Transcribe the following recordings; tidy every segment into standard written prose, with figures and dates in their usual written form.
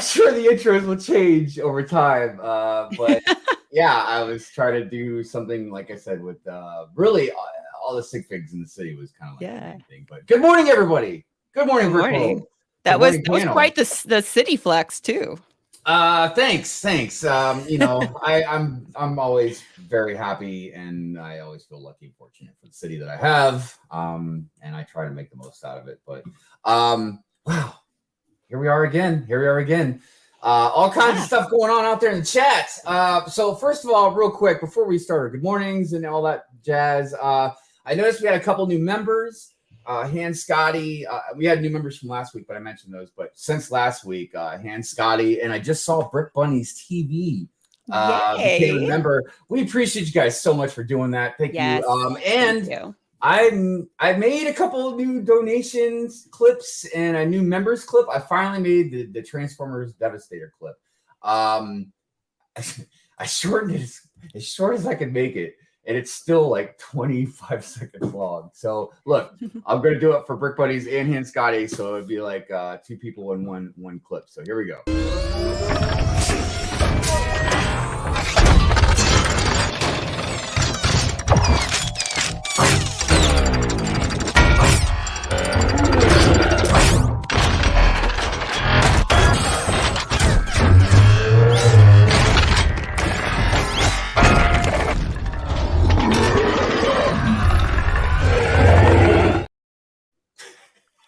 sure the intros will change over time. But yeah, I was trying to do something, like I said, with really all the sig figs in the city was kind of like the main thing. But good morning, everybody. Good morning, Brickworld. That was quite the city flex too. Thanks. You know, I'm always very happy, and I always feel lucky and fortunate for the city that I have. And I try to make the most out of it. But wow, here we are again. All kinds of stuff going on out there in the chat. So first of all, real quick before we start, good mornings and all that jazz. I noticed we had a couple new members. Hanscottie, we had new members from last week, but I mentioned those. But since last week, Hanscottie, and I just saw Brick Bunny's TV. Became a member. We appreciate you guys so much for doing that. Thank you. Thank you. I made a couple of new donations clips and a new members clip. I finally made the Transformers Devastator clip. I shortened it as short as I could make it. And it's still like 25 seconds long. So look, I'm going to do it for Brick Buddies and Hanscottie. So it'd be like two people in one clip. So here we go.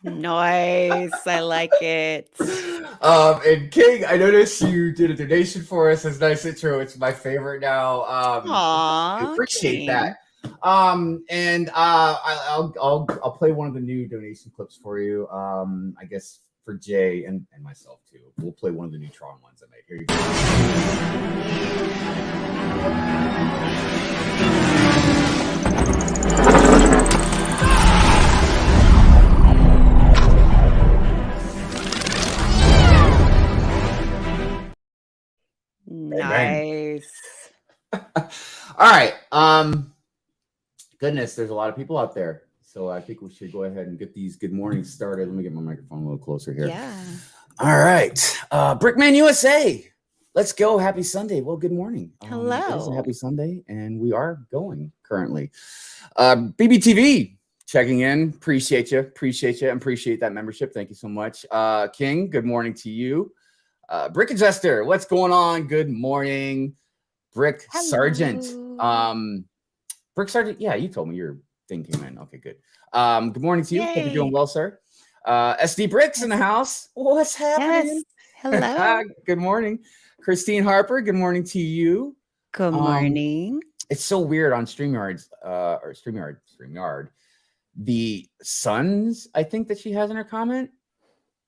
Nice. I like it. And King, I noticed you did a donation for us. It's a nice intro. It's my favorite now. I appreciate King. That. And I'll play one of the new donation clips for you. I guess for Jay and myself too. We'll play one of the new Tron ones I made. Here you Nice. All right. Goodness, there's a lot of people out there. So I think we should go ahead and get these good mornings started. Let me get my microphone a little closer here. Yeah. All right. Brickman USA. Let's go. Happy Sunday. Well, good morning. Hello. It is a happy Sunday, and we are going currently. BBTV checking in. Appreciate you. Appreciate that membership. Thank you so much. King, good morning to you. Brick Adjuster, what's going on? Good morning. Brick Hello. Sergeant. Brick Sergeant, yeah, you told me your thing came in. Okay, good. Good morning to you. Yay. Hope you're doing well, sir. SD Bricks in the house. What's happening? Yes. Hello. Good morning. Christine Harper, good morning to you. Good morning. It's so weird on StreamYard. The suns, I think that she has in her comment,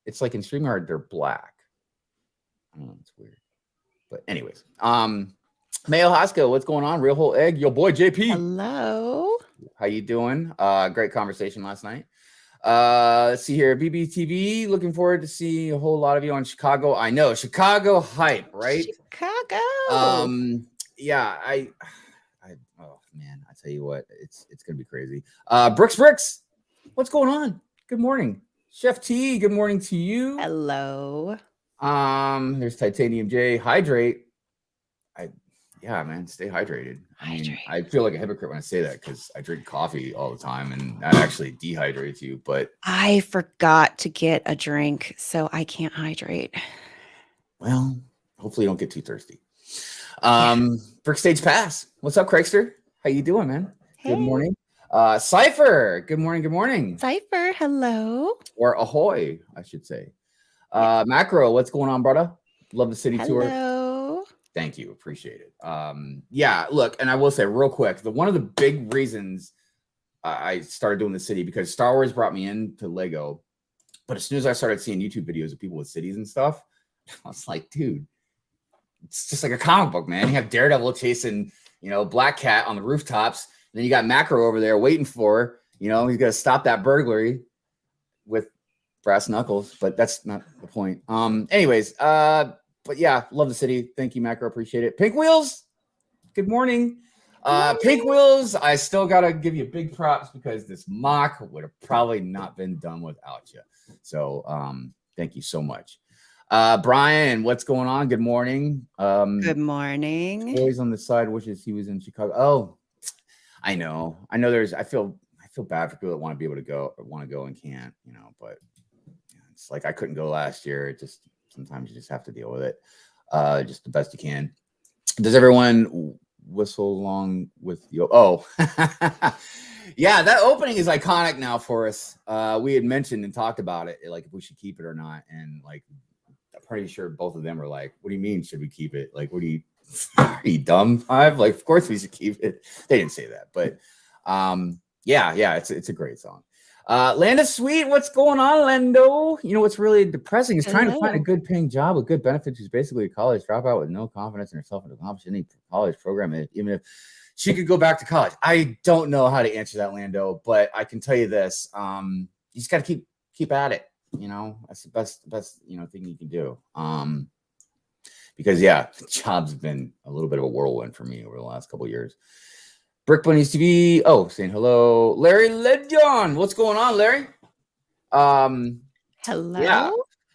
it's like in StreamYard, they're black. I don't know, it's weird. But anyways, Mayo Haskell, what's going on? Real Whole Egg, your boy JP. Hello. How you doing? Great conversation last night. Let's see here. BBTV, looking forward to see a whole lot of you on Chicago. I know, Chicago hype, right? Chicago. Yeah, oh man, I tell you what, it's gonna be crazy. BrooksBricks, what's going on? Good morning. Chef T, good morning to you. Hello. There's Titanium J. Hydrate. Yeah, man, stay hydrated. I mean, I feel like a hypocrite when I say that because I drink coffee all the time and that actually dehydrates you. But I forgot to get a drink, so I can't hydrate. Well, hopefully you don't get too thirsty. Brick Stage Pass. What's up, Craigster? How you doing, man? Hey. Good morning. Cypher. Good morning. Good morning. Cypher. Hello. Or ahoy, I should say. Macro. What's going on, brother? Love the city tour. Hello. Thank you. Appreciate it. Yeah, look, and I will say real quick, one of the big reasons I started doing the city because Star Wars brought me into Lego. But as soon as I started seeing YouTube videos of people with cities and stuff, I was like, dude, it's just like a comic book, man. You have Daredevil chasing, Black Cat on the rooftops. And then you got Macro over there waiting for, he's going to stop that burglary with brass knuckles. But that's not the point. Anyways, but yeah, love the city. Thank you, Macro. Appreciate it. Pink Wheels, good morning. Pink Wheels, I still got to give you big props because this mock would have probably not been done without you. So thank you so much. Brian, what's going on? Good morning. Good morning. Always on the side wishes he was in Chicago. Oh, I know. I feel bad for people that want to be able to go or want to go and can't, but it's like I couldn't go last year. It just sometimes you just have to deal with it. Just the best you can. Does everyone whistle along with you? Oh, yeah, that opening is iconic now for us. We had mentioned and talked about it, like if we should keep it or not. And like, I'm pretty sure both of them were like, what do you mean, should we keep it? Like, are you dumb, Hive? Like, of course we should keep it. They didn't say that, but yeah, it's a great song. Landa Sweet, what's going on, Lando? You know what's really depressing is trying to find a good paying job with good benefits who's basically a college dropout with no confidence in herself and accomplish any college program, even if she could go back to college. I don't know how to answer that, Lando, but I can tell you this. You just got to keep at it. That's the best thing you can do. Because the job's been a little bit of a whirlwind for me over the last couple of years. Brick Bunnies TV. Oh, saying hello. Larry Ledjon. What's going on, Larry? Hello. Yeah.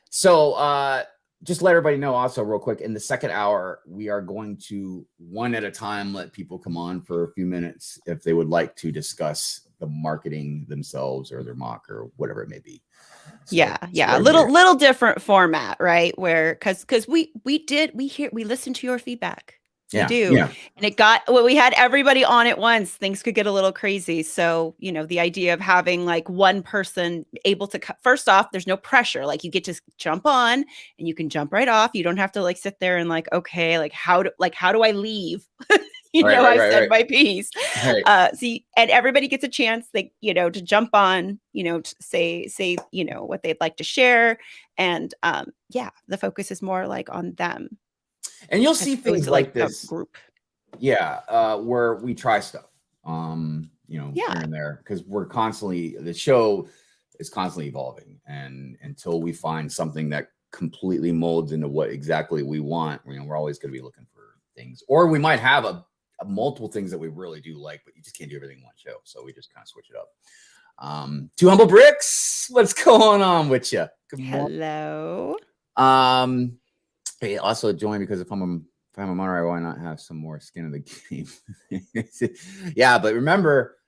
So just let everybody know also real quick, in the second hour, we are going to one at a time let people come on for a few minutes if they would like to discuss the marketing themselves or their mock or whatever it may be. So, yeah. A little different format, right? Where because we listened to your feedback. Yeah, we do. Yeah. And we had everybody on at once. Things could get a little crazy. So, the idea of having like one person able to first off, there's no pressure. Like you get to jump on and you can jump right off. You don't have to like sit there and like, okay, like how do I leave? I've said my piece. Right. See, and everybody gets a chance, like, to jump on, to say, what they'd like to share. And the focus is more like on them. And you'll see things like this group. Yeah. Where we try stuff, here and there, because the show is constantly evolving. And until we find something that completely molds into what exactly we want, we're always going to be looking for things, or we might have a multiple things that we really do like, but you just can't do everything in one show. So we just kind of switch it up. Two Humble Bricks, what's going on with you? Good morning. Hello. Hey, also join because if I'm a Monterey, why not have some more skin in the game? Yeah, but remember,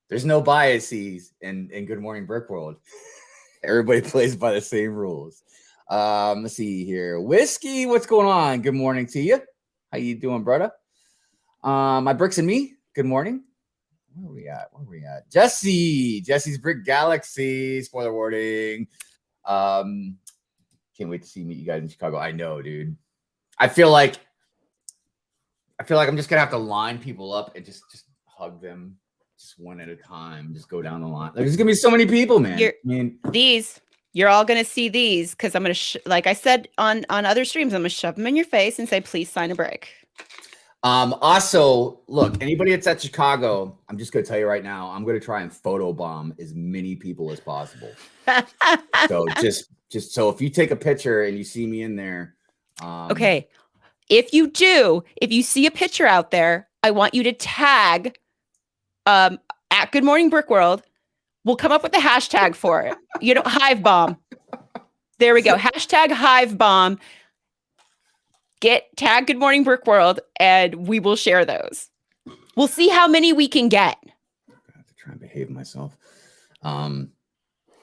there's no biases in Good Morning Brickworld. Everybody plays by the same rules. Let's see here. Whiskey, what's going on? Good morning to you. How you doing, brother? My Bricks and me. Good morning. Where are we at? Jesse's Brick Galaxy. Spoiler warning. Can't wait to meet you guys in Chicago. I know, dude. I feel like I'm just gonna have to line people up and just hug them, just one at a time. Just go down the line. There's gonna be so many people, man. You're all gonna see these because I'm gonna, like I said on other streams, I'm gonna shove them in your face and say, please sign a brick. Also, look, anybody that's at Chicago, I'm just gonna tell you right now, I'm gonna try and photobomb as many people as possible. So just so if you take a picture and you see me in there. Okay. If you see a picture out there, I want you to tag at Good Morning Brickworld. We'll come up with a hashtag for it. Hive bomb. There we go. Hashtag Hive bomb. Tag Good Morning Brickworld and we will share those. We'll see how many we can get. I have to try and behave myself.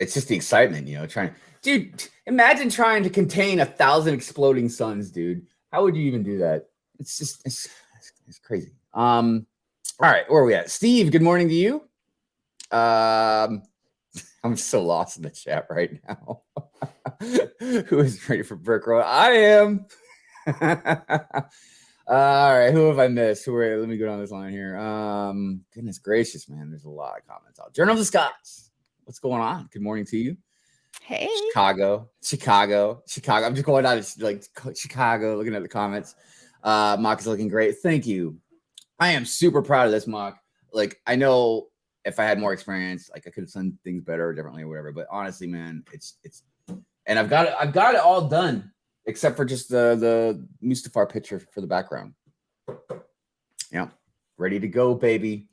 It's just the excitement, dude, imagine trying to contain 1,000 exploding suns, dude. How would you even do that? It's crazy. All right, where are we at? Steve, good morning to you. I'm so lost in the chat right now. Who is ready for Brickworld? I am. All right, who have I missed? Let me go down this line here. Goodness gracious, man, there's a lot of comments out. Journal of the Scots, what's going on? Good morning to you. Hey, Chicago. I'm just going down to like Chicago, looking at the comments. Mock is looking great. Thank you. I am super proud of this mock. Like, I know if I had more experience, like I could have done things better or differently or whatever. But honestly, man, it's and I've got it all done except for just the Mustafar picture for the background. Yeah, ready to go, baby.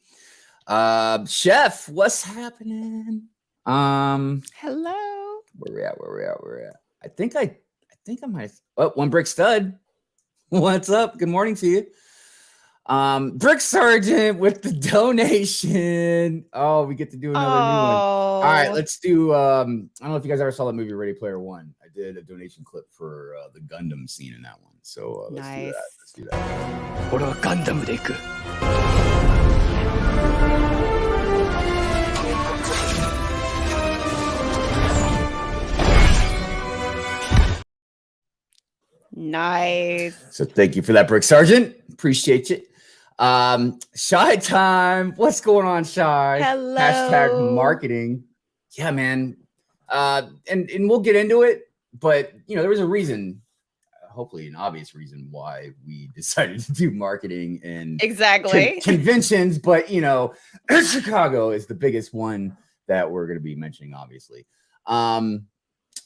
Chef, what's happening? Hello. Where we at? I think think I might. Oh, one brick stud. What's up? Good morning to you. Brick Sergeant with the donation. Oh, we get to do another new one. All right, let's do. I don't know if you guys ever saw that movie Ready Player One. I did a donation clip for the Gundam scene in that one. So let's do that. Let's do that. 俺はガンダムで行く. Nice. So thank you for that, Brick Sergeant. Appreciate you. Shy time. What's going on, Shy? Hello. Hashtag marketing. Yeah, man. And we'll get into it, but there was a reason, hopefully an obvious reason why we decided to do marketing and conventions, but Chicago is the biggest one that we're going to be mentioning, obviously.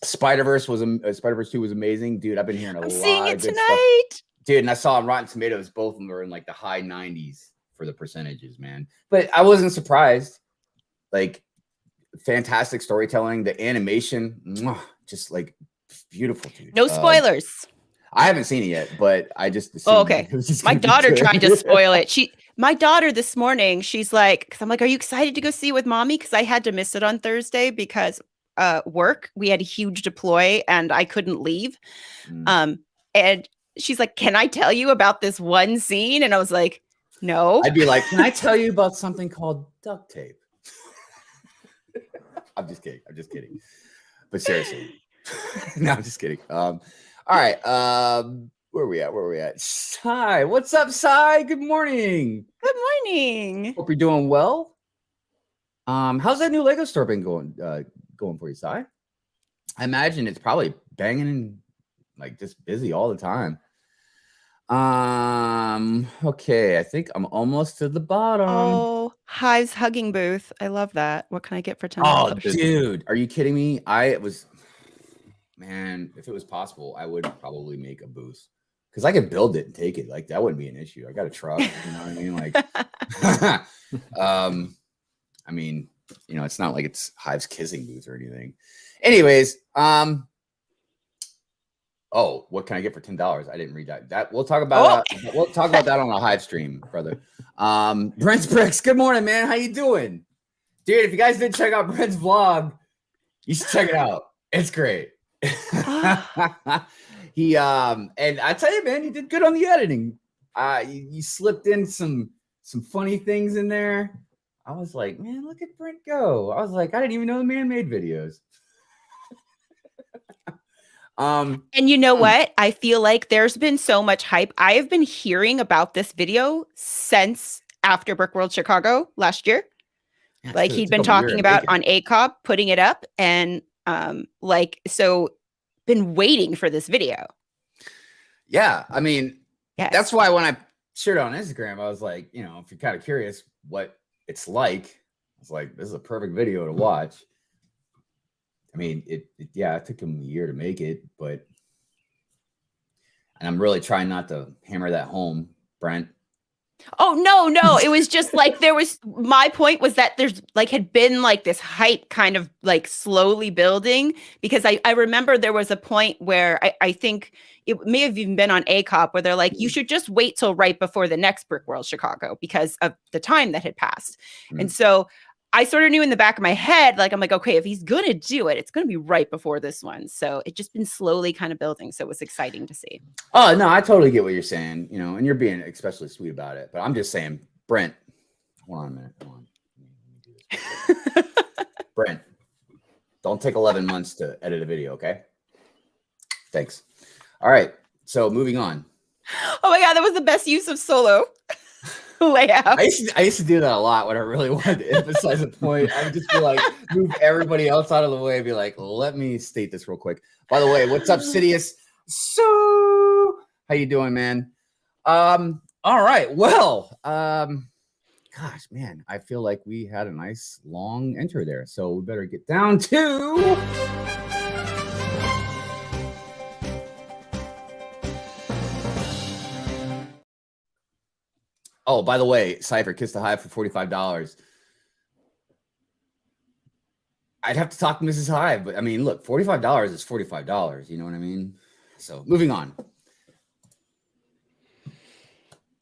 Spider-Verse 2 was amazing, dude. I've been hearing a lot seeing it of good tonight stuff. Dude, and I saw on Rotten Tomatoes, both of them are in like the high 90s for the percentages, man. But I wasn't surprised. Like, fantastic storytelling, the animation, just like beautiful, dude. No spoilers. I haven't seen it yet, but I just okay. My daughter tried to spoil it. My daughter this morning, she's like, because I'm like, are you excited to go see it with mommy? Because I had to miss it on Thursday because work. We had a huge deploy and I couldn't leave. And she's like, can I tell you about this one scene? And I was like, no. I'd be like, can I tell you about something called duct tape? I'm just kidding. But seriously. No, I'm just kidding. All right. Where are we at? Sai. What's up, Sai? Good morning. Good morning. Hope you're doing well. How's that new Lego store been going for you, Sai? I imagine it's probably banging and like just busy all the time. Okay, I think I'm almost to the bottom. Oh, Hive's hugging booth. I love that. What can I get for $10? Oh, dude, are you kidding me? Man, if it was possible, I would probably make a booth because I could build it and take it. Like that wouldn't be an issue. I got a truck, you know what I mean? Like, I mean, it's not like it's Hive's kissing booth or anything. Anyways, oh, what can I get for $10? I didn't read that. We'll talk about we'll talk about that on a Hive stream, brother. Brent's Bricks. Good morning, man. How you doing? Dude, if you guys didn't check out Brent's vlog, you should check it out. It's great. He and I tell you, man, he did good on the editing. You slipped in some funny things in there. I was like, man, look at Brent go. I was like, I didn't even know the man made videos. And you know what? I feel like there's been so much hype. I have been hearing about this video since after Brickworld Chicago last year. Yeah, like he'd been talking about on ACOB, putting it up, and so been waiting for this video. Yeah, I mean, that's why when I shared it on Instagram, I was like, if you're kind of curious what it's like, I was like, this is a perfect video to watch. I mean, it took him a year to make it, and I'm really trying not to hammer that home, Brent. Oh, no. It was just like my point was that there's like had been like this hype kind of like slowly building because I remember there was a point where I think it may have even been on ACOP where they're like, you should just wait till right before the next Brickworld Chicago because of the time that had passed. And so I sort of knew in the back of my head, like, I'm like, okay, if he's going to do it, it's going to be right before this one. So it's just been slowly kind of building. So it was exciting to see. Oh, no, I totally get what you're saying, and you're being especially sweet about it. But I'm just saying, Brent, hold on a minute. Hold on. Brent, don't take 11 months to edit a video, okay? Thanks. All right. So moving on. Oh, my God, that was the best use of solo. Layout. I used to do that a lot when I really wanted to emphasize a point. I would just be like, move everybody else out of the way and be like, let me state this real quick. By the way, what's up, Sidious? So, how you doing, man? All right. Well, gosh, man, I feel like we had a nice long intro there. So we better get down to... Oh, by the way, Cypher, Kiss the Hive for $45. I'd have to talk to Mrs. Hive, but I mean, look, $45 is $45. You know what I mean? So moving on.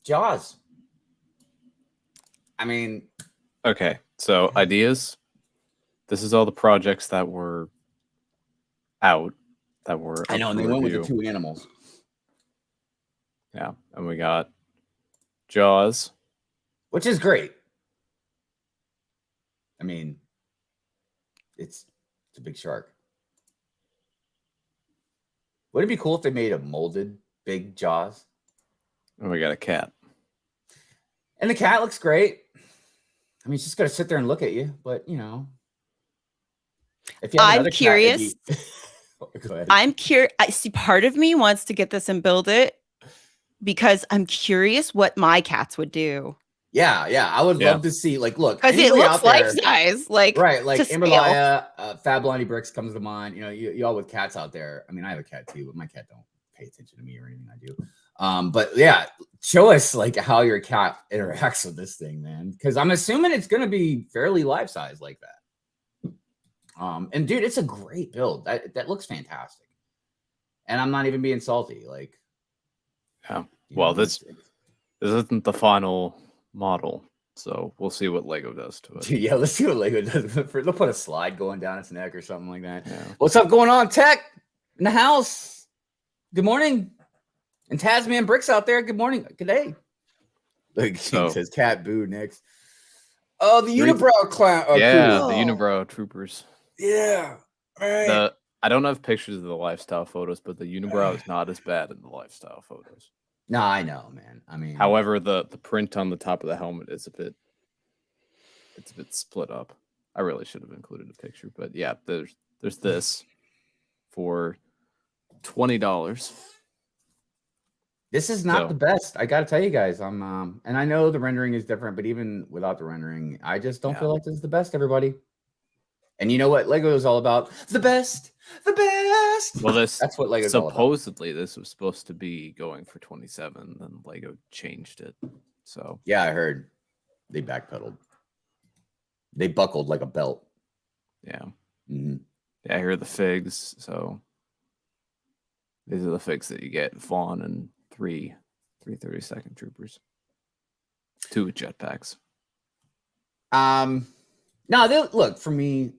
Jaws. I mean, Okay, so ideas. This is all the projects that were out that were. I know, and they went with the 2 animals. Yeah, and we got Jaws, which is great. I mean, it's a big shark. Would it be cool if they made a molded big Jaws? and we got a cat. And the cat looks great. I mean, it's just got to sit there and look at you. But, you know, if you have I'm curious. Go ahead. I'm curious. I see part of me wants to get this and build it because I'm curious what my cats would do. Yeah. I would love to see, like, look. Because it looks life size. Like, right. Like Amberlia, Fab Bricks comes to mind. You know, you all with cats out there. I mean, I have a cat too, but my cat don't pay attention to me or anything I do. But yeah, show us like how your cat interacts with this thing, man. Because I'm assuming it's gonna be fairly life size like that. And dude, it's a great build. That looks fantastic. And I'm not even being salty. Like, yeah. Well, this isn't the final model, so we'll see what Lego does to it. Dude, yeah, let's see what Lego does. They'll put a slide going down its neck or something like that. Yeah. What's up going on, Tech in the house? Good morning. And Tasman Bricks out there. Good morning. Good day. Like, he says cat boo next. Oh, the unibrow clown. Oh, yeah, cool. The unibrow troopers. Yeah. Right. I don't have pictures of the lifestyle photos, but the unibrow is not as bad in the lifestyle photos. No, I know, man. I mean, however, the print on the top of the helmet is a bit split up. I really should have included a picture, but yeah, there's this for $20. This is not the best. I got to tell you guys, and I know the rendering is different, but even without the rendering, I just don't feel like this is the best, everybody. And you know what Lego is all about? The best. Well, that's what Lego supposedly this was supposed to be going for 27, then Lego changed it. So yeah, I heard they backpedaled. They buckled like a belt. Yeah. Mm-hmm. Yeah, I hear the figs. So these are the figs that you get in Fawn and 3 32nd troopers. 2 with jetpacks. No, look, for me,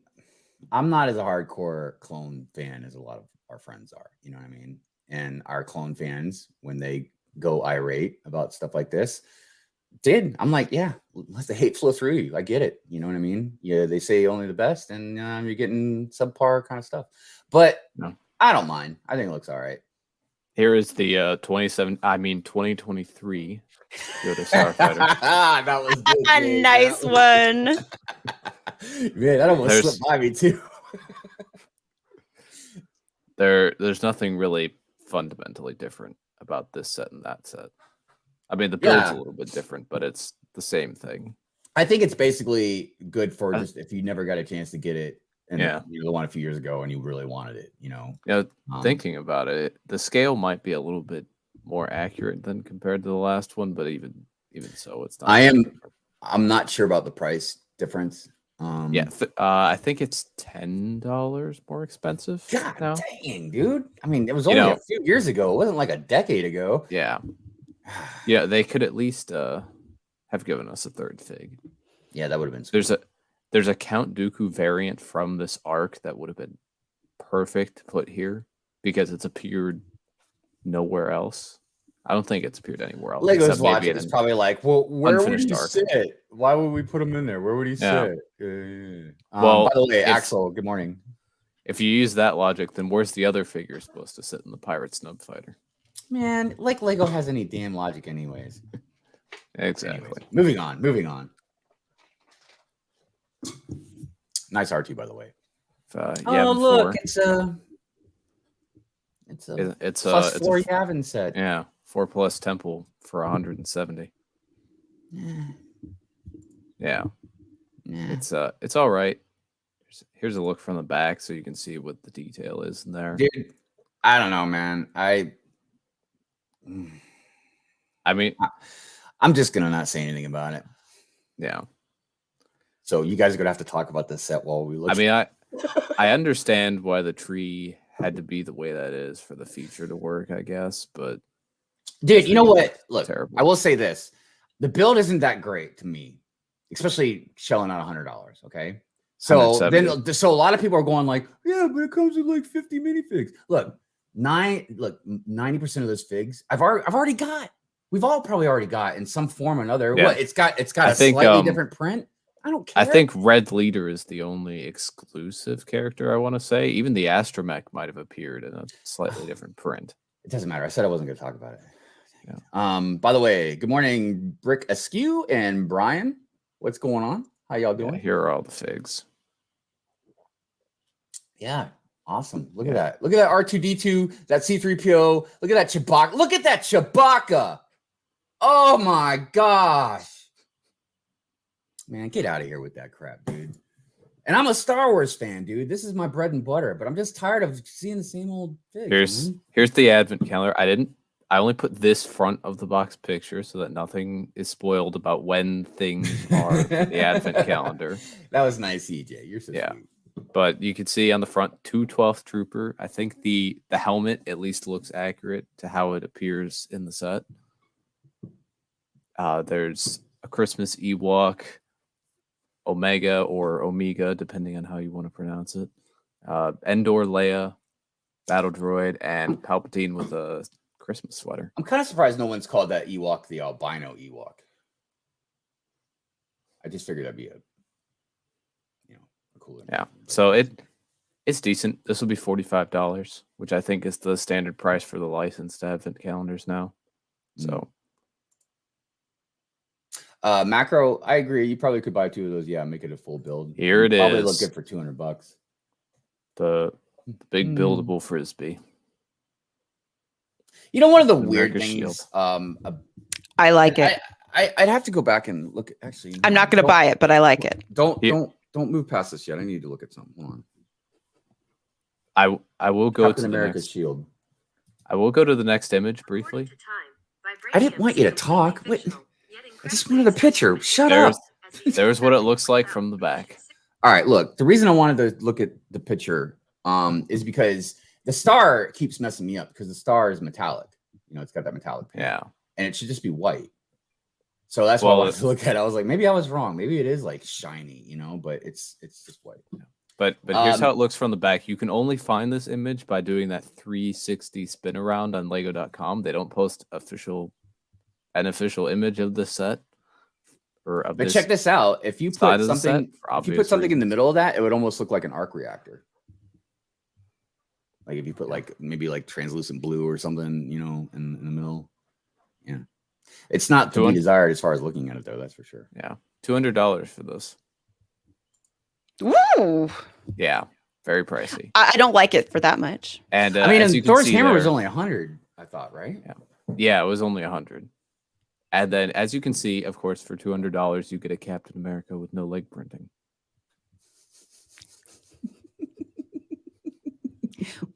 I'm not as a hardcore clone fan as a lot of our friends are. You know what I mean? And our clone fans, when they go irate about stuff like this, I'm like, yeah, let the hate flow through you. I get it. You know what I mean? Yeah, they say only the best, and you're getting subpar kind of stuff. But no. I don't mind. I think it looks all right. Here is the 2023 Yoda Starfighter. That was good. A nice one. Man, that almost slipped by me too. There's nothing really fundamentally different about this set and that set. I mean, the build's a little bit different, but it's the same thing. I think it's basically good for just if you never got a chance to get it, and you the one a few years ago and you really wanted it, you know. Yeah, thinking about it, the scale might be a little bit more accurate than compared to the last one, but even so, it's not. I'm not sure about the price difference. I think it's $10 more expensive. God now. Dang, dude! I mean, it was only a few years ago. It wasn't like a decade ago. Yeah, yeah. They could at least have given us a third fig. Yeah, that would have been. Sweet. There's a Count Dooku variant from this arc that would have been perfect to put here because it's appeared nowhere else. I don't think it's appeared anywhere else. Lego's logic is probably like, well, where would he arc. sit? Why would we put him in there? Where would he sit? Well, by the way, Axel, good morning. If you use that logic, then where's the other figure supposed to sit in the pirate snub fighter? Man, like Lego has any damn logic anyways. Exactly. Anyways, moving on. Nice RT, by the way. Look, it's a plus 4 Yavin set. Yeah, 4+ Temple for 170. Yeah. It's all right. Here's a look from the back so you can see what the detail is in there. Dude, I don't know, man. I mean, I'm just gonna not say anything about it. Yeah. So you guys are gonna have to talk about this set while we look. I mean, I understand why the tree had to be the way that is for the feature to work, I guess. But dude, you know what? Look, terrible. I will say this: the build isn't that great to me, especially shelling out $100. Okay, so then so a lot of people are going like, yeah, but it comes with like 50 minifigs. Look, 90% of those figs I've already got. We've all probably already got in some form or another. Yeah. What it's got a slightly different print. I don't care. I think Red Leader is the only exclusive character I want to say. Even the Astromech might have appeared in a slightly different print. It doesn't matter. I said I wasn't going to talk about it. Yeah. By the way, good morning, Brick Askew and Brian. What's going on? How y'all doing? Yeah, here are all the figs. Yeah, awesome. Look at that. Look at that R2D2, that C3PO. Look at that Chewbacca. Look at that Chewbacca. Oh my gosh. Man, get out of here with that crap, dude. And I'm a Star Wars fan, dude. This is my bread and butter, but I'm just tired of seeing the same old figs. Here's the advent calendar. I only put this front of the box picture so that nothing is spoiled about when things are for the advent calendar. That was nice, EJ. You're so sweet. But you can see on the front 212th Trooper. I think the helmet at least looks accurate to how it appears in the set. There's a Christmas Ewok, Omega or Omega, depending on how you want to pronounce it. Endor Leia, Battle Droid, and Palpatine with a Christmas sweater. I'm kind of surprised no one's called that Ewok the albino Ewok. I just figured that'd be a cool. Yeah, so it's decent. This will be $45, which I think is the standard price for the licensed advent calendars now. So. Macro, I agree. You probably could buy 2 of those. Yeah, make it a full build. Here it probably is. Look good for $200. The big buildable frisbee. You know, one of the weird things. I like it. I'd have to go back and look. Actually, I'm not going to buy it, but I like it. Don't move past this yet. I need to look at something. Hold on. I will go Captain to America's the next, shield. I will go to the next image briefly. I didn't want you to talk. Wait. I just wanted a picture. Shut up. There's what it looks like from the back. All right, look. The reason I wanted to look at the picture is because the star keeps messing me up because the star is metallic. You know, it's got that metallic paint. Yeah. And it should just be white. So that's what I wanted to look at. I was like, maybe I was wrong. Maybe it is like shiny, you know, but it's just white. You know? But here's how it looks from the back. You can only find this image by doing that 360 spin around on Lego.com. They don't post an official image of the set or of but check this out. If you put something, in the middle of that, it would almost look like an arc reactor. Like if you put maybe translucent blue or something, you know, in the middle. Yeah, it's not to be desired as far as looking at it, though. That's for sure. Yeah, $200 for this. Woo! Yeah, very pricey. I don't like it for that much. And I mean, Thor's hammer was only 100. I thought, right? Yeah, it was only 100. And then, as you can see, of course, for $200, you get a Captain America with no leg printing.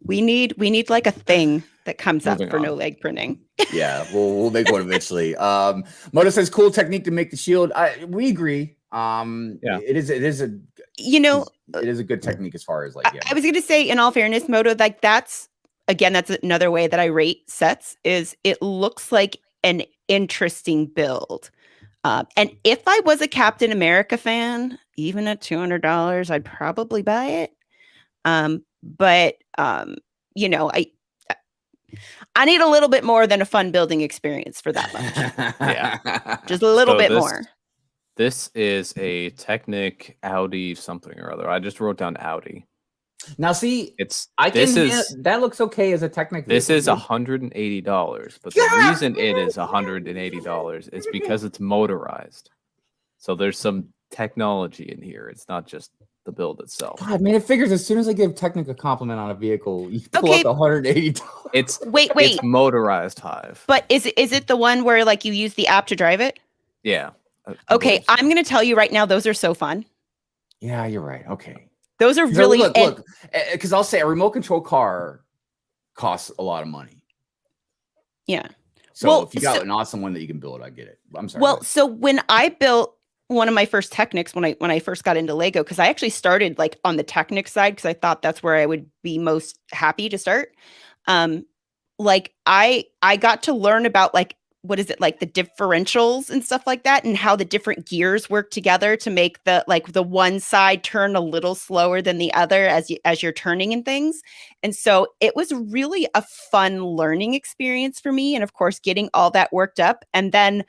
We need like a thing that comes up for no leg printing. Yeah, we'll make one eventually. Moto says cool technique to make the shield. We agree. It is a good technique as far as I was gonna say, in all fairness, Moto, that's another way that I rate sets is it looks like an interesting build. And if I was a Captain America fan, even at $200, I'd probably buy it. But you know, I need a little bit more than a fun building experience for that much. Yeah, just a little bit more. This is a Technic Audi something or other. I just wrote down Audi. Now, see, that looks okay as a Technic. This is $180, but the reason it is $180 is because it's motorized. So there's some technology in here. It's not just the build itself. God, man, it figures as soon as I give Technic a compliment on a vehicle, you pull up $180. It's It's motorized Hive. But is it the one where you use the app to drive it? Yeah. Okay, I'm gonna tell you right now, those are so fun. Yeah, you're right. Okay. Those are really look, because I'll say a remote control car costs a lot of money. Yeah. So if you got an awesome one that you can build, I get it. I'm sorry. Well, so when I one of my first Technics when I first got into Lego, because I actually started like on the Technic side because I thought that's where I would be most happy to start. Like I got to learn about like what is it, like the differentials and stuff like that, and how the different gears work together to make the one side turn a little slower than the other as you're turning and things. And so it was really a fun learning experience for me, and of course getting all that worked up. And then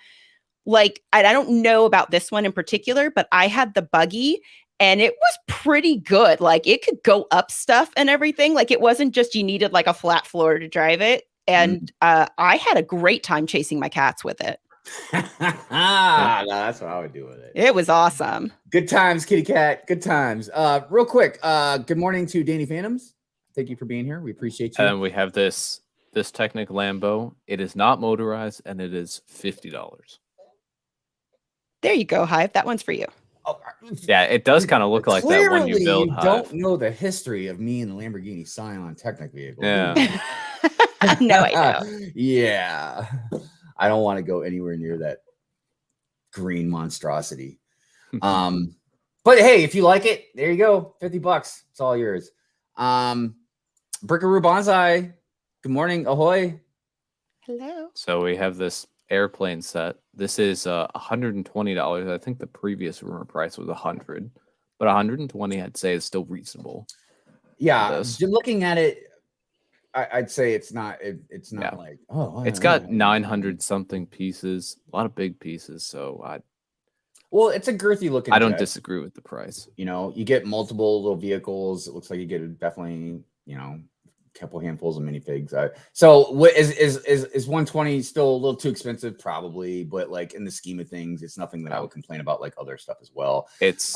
like I don't know about this one in particular, but I had the buggy and it was pretty good. Like it could go up stuff and everything. Like it wasn't just you needed like a flat floor to drive it. And I had a great time chasing my cats with it. No, that's what I would do with it. It was awesome. Good times, kitty cat. Good times. Real quick. Good morning to Danny Phantoms. Thank you for being here. We appreciate you. And we have this Technic Lambo. It is not motorized, and it is $50. There you go, Hive. That one's for you. Oh, Yeah, it does kind of look like that when you build you Hive. don't know the history of me and the Lamborghini Scion Technic vehicle. Yeah. No, I know. Yeah. I don't want to go anywhere near that green monstrosity. But hey, if you like it, there you go. $50. It's all yours. Brickaroo Bonsai. Good morning. Ahoy. Hello. So we have this airplane set. This is $120. I think the previous rumor price was $100, but $120 I'd say is still reasonable. Yeah, looking at it, I'd say it's not. It's not like it's got 900 something pieces, a lot of big pieces. So well, it's a girthy looking. I don't jet. disagree with the price. You know, you get multiple little vehicles. It looks like you get definitely, you know, a couple handfuls of minifigs. So what is 120 still a little too expensive? Probably, but like in the scheme of things, it's nothing that I would complain about like other stuff as well. It's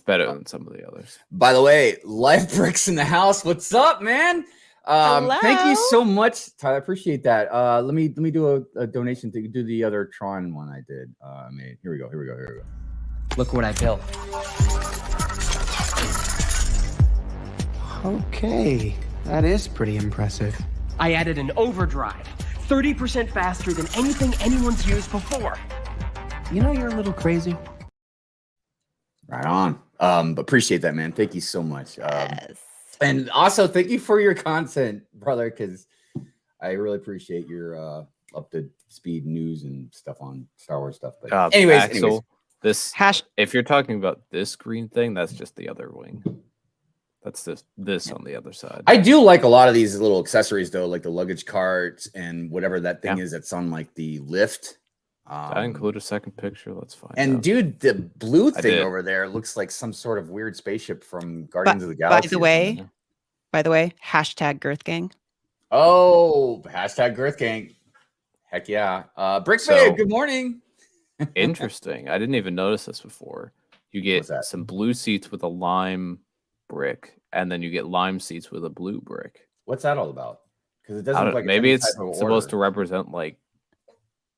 better than some of the others. By the way, Life Bricks in the house. What's up, man? Thank you so much, Tyler. Appreciate that. Let me do a donation to do the other Tron one I did. Here we go. Look what I built. Okay, that is pretty impressive. I added an overdrive, 30% faster than anything anyone's used before. You know, you're a little crazy. Right on. But appreciate that, man. Thank you so much. Yes. And also thank you for your content, brother, because I really appreciate your up to speed news and stuff on Star Wars stuff. But anyways, if you're talking about this green thing, that's just the other wing. That's this on the other side. I do like a lot of these little accessories though, like the luggage carts and whatever that thing is that's on like the lift. I include a second picture. Let's find out. Dude, the blue thing over there looks like some sort of weird spaceship from Guardians of the Galaxy. By the way, hashtag Girth Gang. Oh, hashtag Girth Gang. Heck yeah. Bricks, good morning. Interesting. I didn't even notice this before. You get some blue seats with a lime brick, and then you get lime seats with a blue brick. What's that all about? Because it doesn't look like maybe it's supposed to represent like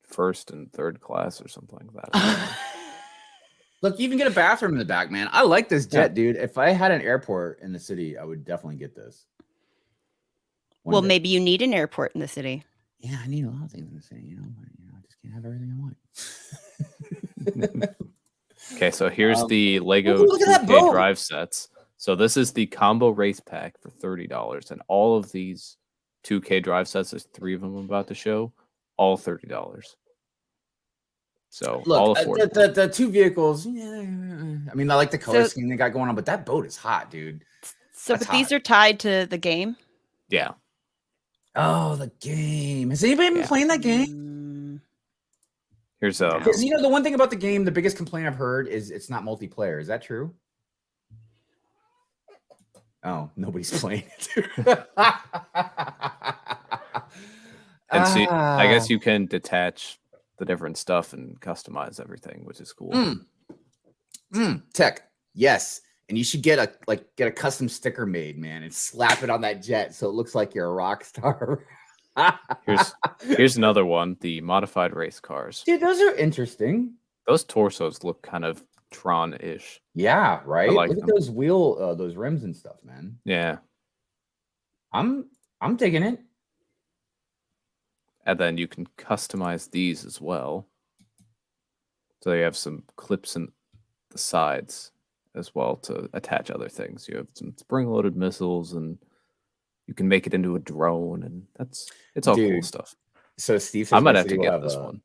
first and third class or something like that. Look, you even get a bathroom in the back, man. I like this jet, dude. If I had an airport in the city, I would definitely get this. Well, maybe you need an airport in the city. Yeah, I need a lot of things in the city, you know. I just can't have everything I want. Okay, so here's the Lego 2K drive sets. So this is the combo race pack for $30, and all of these 2K drive sets, there's 3 of them I'm about to show, all $30. So look, all affordable. The two vehicles. Yeah, I mean, I like the color scheme they got going on, but that boat is hot, dude. So, but these are tied to the game. Yeah. Oh, the game. Has anybody been playing that game? Here's because you know the one thing about the game, the biggest complaint I've heard is it's not multiplayer. Is that true? Oh, nobody's playing it. And see, I guess you can detach the different stuff and customize everything, which is cool. Tech, yes. And you should get a custom sticker made, man, and slap it on that jet so it looks like you're a rock star. Here's another one, the modified race cars. Dude, those are interesting. Those torsos look kind of Tron-ish. Yeah, right. Look at those those rims and stuff, man. Yeah. I'm digging it. And then you can customize these as well. So they have some clips in the sides as well to attach other things. You have some spring-loaded missiles, and you can make it into a drone, and it's all cool Dude, stuff. So Steve says I might my have to city will get have this a- one.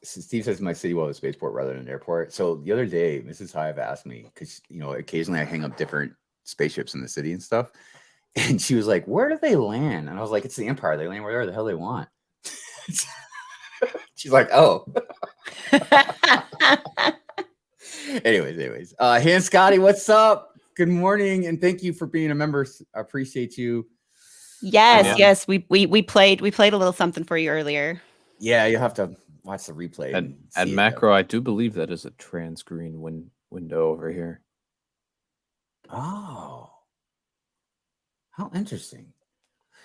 Steve says my city will have a spaceport rather than an airport. So the other day, Mrs. Hive asked me, because occasionally I hang up different spaceships in the city and stuff. And she was like, "Where do they land?" And I was like, "It's the Empire. They land wherever the hell they want." She's like, "Oh." Anyways. Hanscottie, what's up? Good morning, and thank you for being a member. I appreciate you. Yes, Yeah. yes. We played a little something for you earlier. Yeah, you'll have to watch the replay. And see it, macro, I do believe that is a trans-green window over here. Oh, how interesting.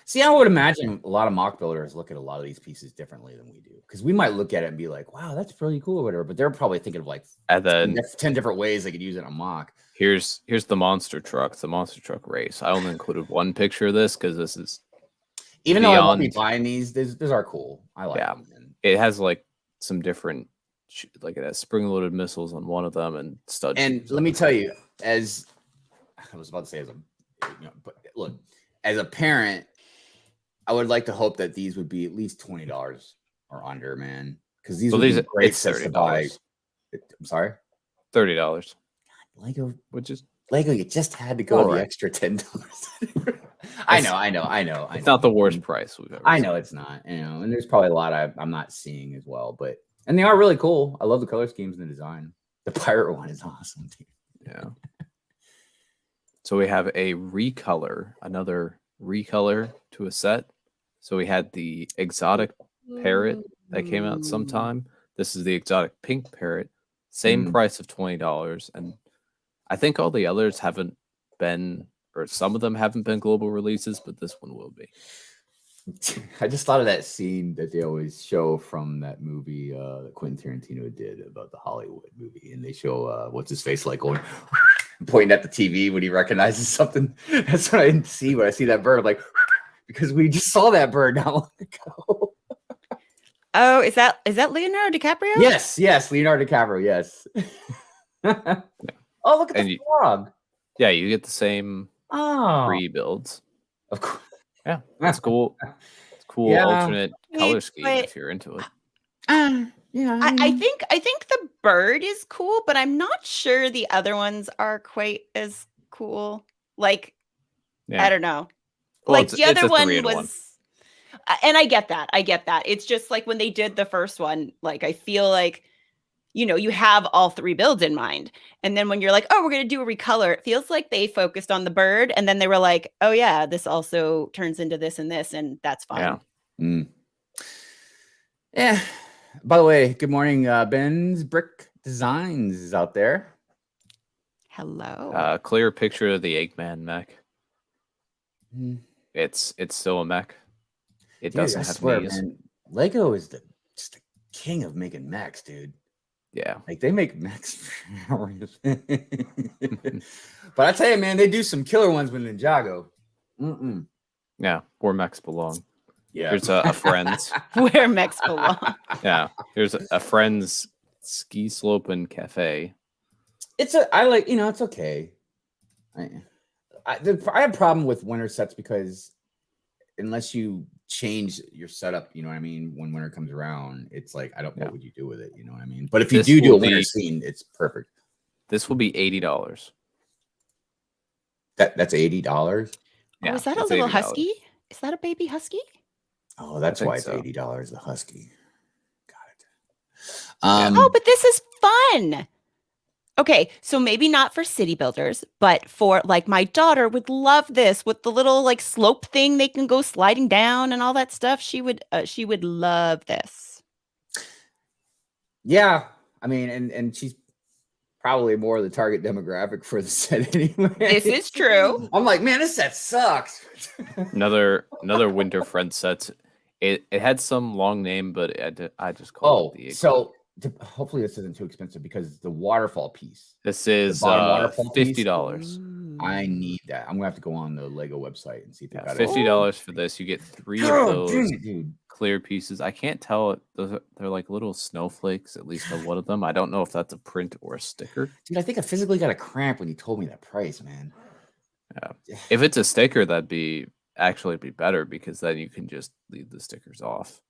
See, I would imagine a lot of mock builders look at a lot of these pieces differently than we do, because we might look at it and be like, "Wow, that's pretty cool," or whatever. But they're probably thinking of like And then 10 different ways they could use it in a mock. here's the monster truck, the monster truck race. I only included one picture of this because this is Even though I won't be beyond- buying these are cool. I like Yeah. them. And it has like some different, like it has spring-loaded missiles on one of them and stud. And tubes let on me the tell other. you, as I was about to say, but look, as a parent, I would like to hope that these would be at least $20 or under, man, because these Well, would be these- great it's sets to buy. $30. I'm sorry, $30, Lego. which is You just had to go All the right. extra $10. I know. it's not the worst price we've ever. I seen. know it's not, and there's probably a lot I'm not seeing as well, and they are really cool. I love the color schemes and the design. The pirate one is awesome, dude. Yeah. So we have another recolor to a set. So we had the exotic parrot that came out sometime. This is the exotic pink parrot. Same Mm. price of $20. And I think all the others haven't been, or some of them haven't been global releases, but this one will be. I just thought of that scene that they always show from that movie that Quentin Tarantino did about the Hollywood movie, and they show what's his face like going pointing at the TV when he recognizes something. That's what I see when I see that bird, like because we just saw that bird not long ago. Oh, is that Leonardo DiCaprio? Yes, Leonardo DiCaprio. Yes. Oh, look at And the you- frog. Yeah, you get the same Oh, pre-builds. of course. Yeah, that's cool. It's cool Yeah. alternate color Wait, scheme but- if you're into it. Yeah, I think the bird is cool, but I'm not sure the other ones are quite as cool. Like, Yeah. I don't know. Well, Like it's- the it's other a one 3-in-1. was, and I get that. It's just like when they did the first one, like I feel like, you have all three builds in mind. And then when you're like, oh, we're going to do a recolor, it feels like they focused on the bird. And then they were like, oh yeah, this also turns into this and this, and that's fine. Yeah. Yeah. By the way, good morning. Ben's Brick Designs is out there. Hello. Clear picture of the Eggman mech. Mm. It's still a mech. It Dude, doesn't I have swear, knees. man, Lego is just the king of making mechs, dude. Yeah. Like they make mechs. But I tell you, man, they do some killer ones with Ninjago. Yeah. Where mechs belong. Yeah. Here's a friend's. Where mechs belong. Yeah. Here's a friend's ski slope and cafe. It's okay. I have a problem with winter sets because unless you change your setup, you know what I mean, when winter comes around, it's like what would you do with it? You know what I mean? But if you This do a will winter be- scene, it's perfect. This will be $80. That's $80. Oh, is that a that's little $80. husky? Is that a baby husky? Oh, that's think why it's so. $80. The husky. Got it. Oh, but this is fun. Okay, so maybe not for city builders, but for like my daughter would love this with the little like slope thing they can go sliding down and all that stuff. She would love this. Yeah, I mean, and she's probably more the target demographic for the set anyway. This is true. I'm like, man, this set sucks. Another winter friend sets. It had some long name, but I just called it the so hopefully this isn't too expensive because the waterfall piece. this is bottom waterfall piece? $50. I need that. I'm gonna have to go on the Lego website and see if they got it. $50 for this. You get 3 of those clear pieces. I can't tell. They're like little snowflakes, at least on one of them. I don't know if that's a print or a sticker. Dude, I think I physically got a cramp when you told me that price, man. Yeah. If it's a sticker, that'd be better because then you can just leave the stickers off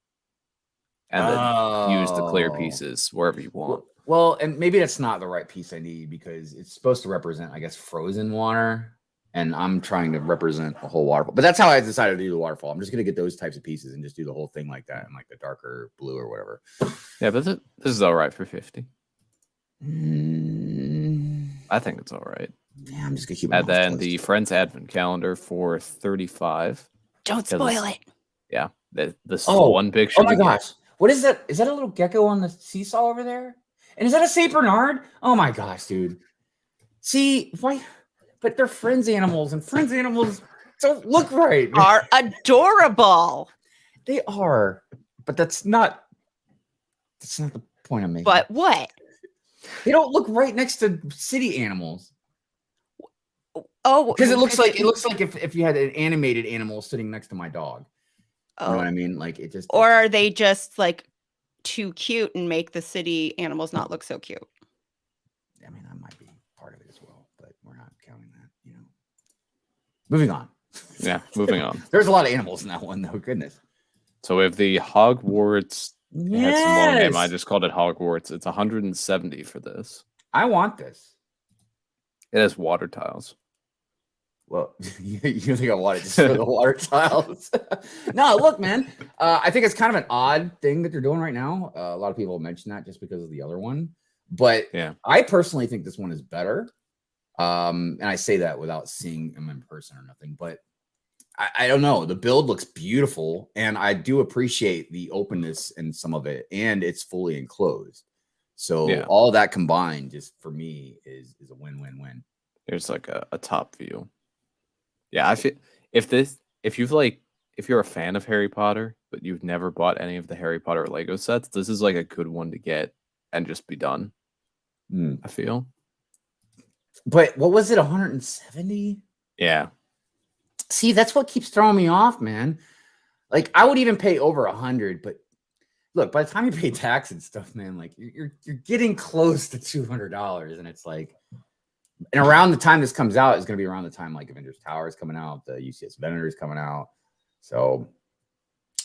and then use the clear pieces wherever you want. Well, and maybe that's not the right piece I need because it's supposed to represent, I guess, frozen water, and I'm trying to represent a whole waterfall. But that's how I decided to do the waterfall. I'm just gonna get those types of pieces and just do the whole thing like that in like the darker blue or whatever. Yeah, but this is all right for 50. I think it's all right. Yeah, I'm just gonna keep. And then the Friends Advent Calendar for 35. Don't spoil it. Yeah, this is the one picture. Oh my gosh, what is that? Is that a little gecko on the seesaw over there? And is that a Saint Bernard? Oh my gosh, dude. See, why? But they're friends animals, and friends animals don't look right. Are adorable. They are, but that's not the point I'm making. But what? They don't look right next to city animals. Oh, because it looks like if you had an animated animal sitting next to my dog. You know what I mean? Like it just. Or are they just like too cute and make the city animals not look so cute? I mean, that might be part of it as well, but we're not counting that, you know. Moving on. Yeah, moving on. There's a lot of animals in that one, though. Goodness. So we have the Hogwarts. Yes. It had some long name. I just called it Hogwarts. It's 170 for this. I want this. It has water tiles. Well, you think I want it just for the water tiles? No, look, man. I think it's kind of an odd thing that they're doing right now. A lot of people mention that just because of the other one. But yeah, I personally think this one is better. And I say that without seeing them in person or nothing. But I don't know. The build looks beautiful. And I do appreciate the openness in some of it. And it's fully enclosed. So all that combined, just for me, is a win-win-win. There's like a top view. Yeah, I feel if you're a fan of Harry Potter, but you've never bought any of the Harry Potter Lego sets, this is like a good one to get and just be done. I feel. But what was it, 170? Yeah. See, that's what keeps throwing me off, man. Like I would even pay over 100, but look, by the time you pay tax and stuff, man, like you're getting close to $200, and it's like. And around the time this comes out is going to be around the time like Avengers Tower is coming out, the UCS Venator is coming out. So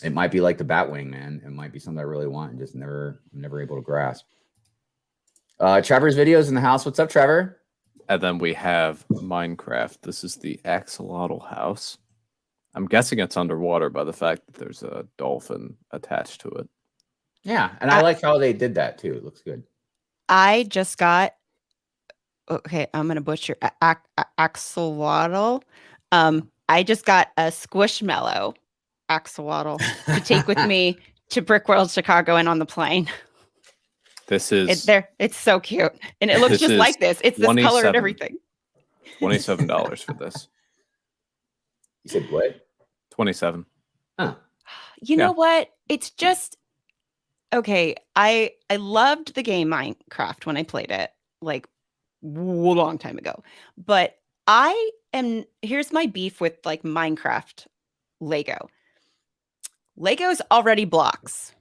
it might be like the Batwing, man. It might be something I really want and just never able to grasp. Trevor's videos in the house. What's up, Trevor? And then we have Minecraft. This is the axolotl house. I'm guessing it's underwater by the fact that there's a dolphin attached to it. Yeah, and I like how they did that too. It looks good. I just got. Okay, I'm gonna butcher axolotl. I just got a squishmallow axolotl to take with me to Brickworld Chicago and on the plane. This is it's so cute, and it looks just like this. It's this color and everything. $27 for this. You said what? 27. Huh. You know what? It's just okay. I loved the game Minecraft when I played it, like a long time ago. But here's my beef with like Minecraft Lego. Lego's already blocks.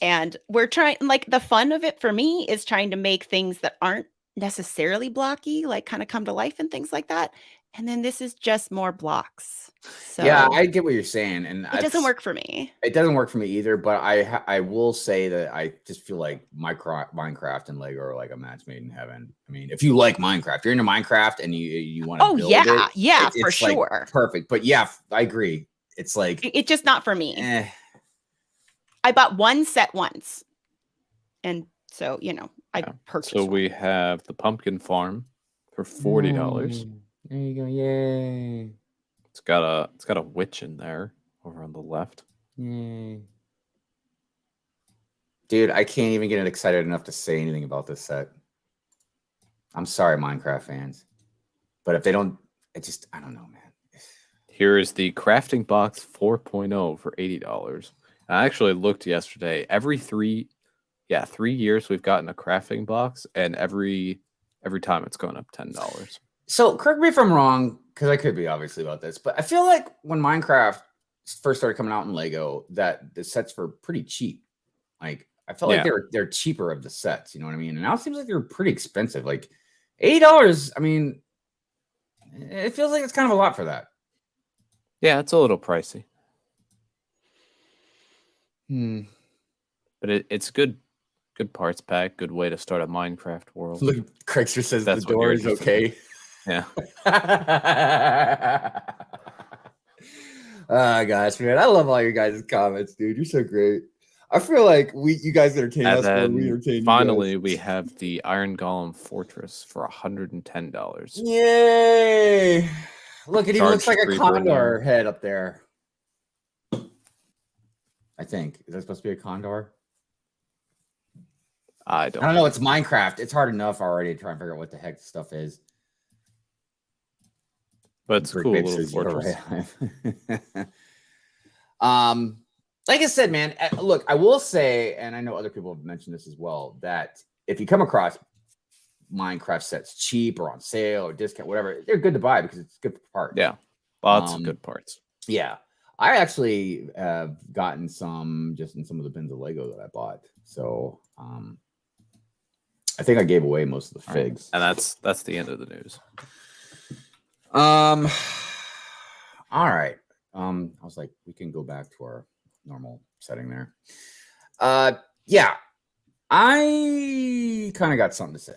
And we're trying, like, the fun of it for me is trying to make things that aren't necessarily blocky, like kind of come to life and things like that. And then this is just more blocks. So yeah, I get what you're saying, and it doesn't work for me. It doesn't work for me either. But I will say that I just feel like Minecraft and Lego are like a match made in heaven. I mean, if you like Minecraft, you're into Minecraft, and you want to build it, for sure, like perfect. But yeah, I agree. It's like it's just not for me. I bought one set once, and so I purchased. So we have the pumpkin farm for $40. There you go! Yay! It's got a witch in there over on the left. Yay! Dude, I can't even get excited enough to say anything about this set. I'm sorry, Minecraft fans, but if they don't, I don't know, man. Here is the crafting box 4.0 for $80. I actually looked yesterday. Every 3 years we've gotten a crafting box, and every time it's going up $10. So correct me if I'm wrong, because I could be obviously about this, but I feel like when Minecraft first started coming out in Lego, that the sets were pretty cheap. Like I felt like they're cheaper of the sets, you know what I mean? And now it seems like they're pretty expensive. Like $80. I mean, it feels like it's kind of a lot for that. Yeah, it's a little pricey. But it's good parts pack, good way to start a Minecraft world. Look, Crixer says That's the door is okay. Yeah. Gosh, man, I love all your guys' comments, dude. You're so great. I feel like you guys entertain us when we entertain you guys. Finally, we have the Iron Golem Fortress for $110. Yay! Look, it even looks like a Charged condor head up there. I think. Is that supposed to be a condor? I don't know. It's Minecraft. It's hard enough already to try and figure out what the heck the stuff is. But it's cool little fortress. Like I said, man, look, I will say, and I know other people have mentioned this as well, that if you come across Minecraft sets cheap or on sale or discount, whatever, they're good to buy because it's good for parts. Yeah, lots of good parts. Yeah, I actually have gotten some just in some of the bins of Lego that I bought. So I think I gave away most of the figs. And that's the end of the news. All right. I was like, we can go back to our normal setting there. Yeah, I kind of got something to say.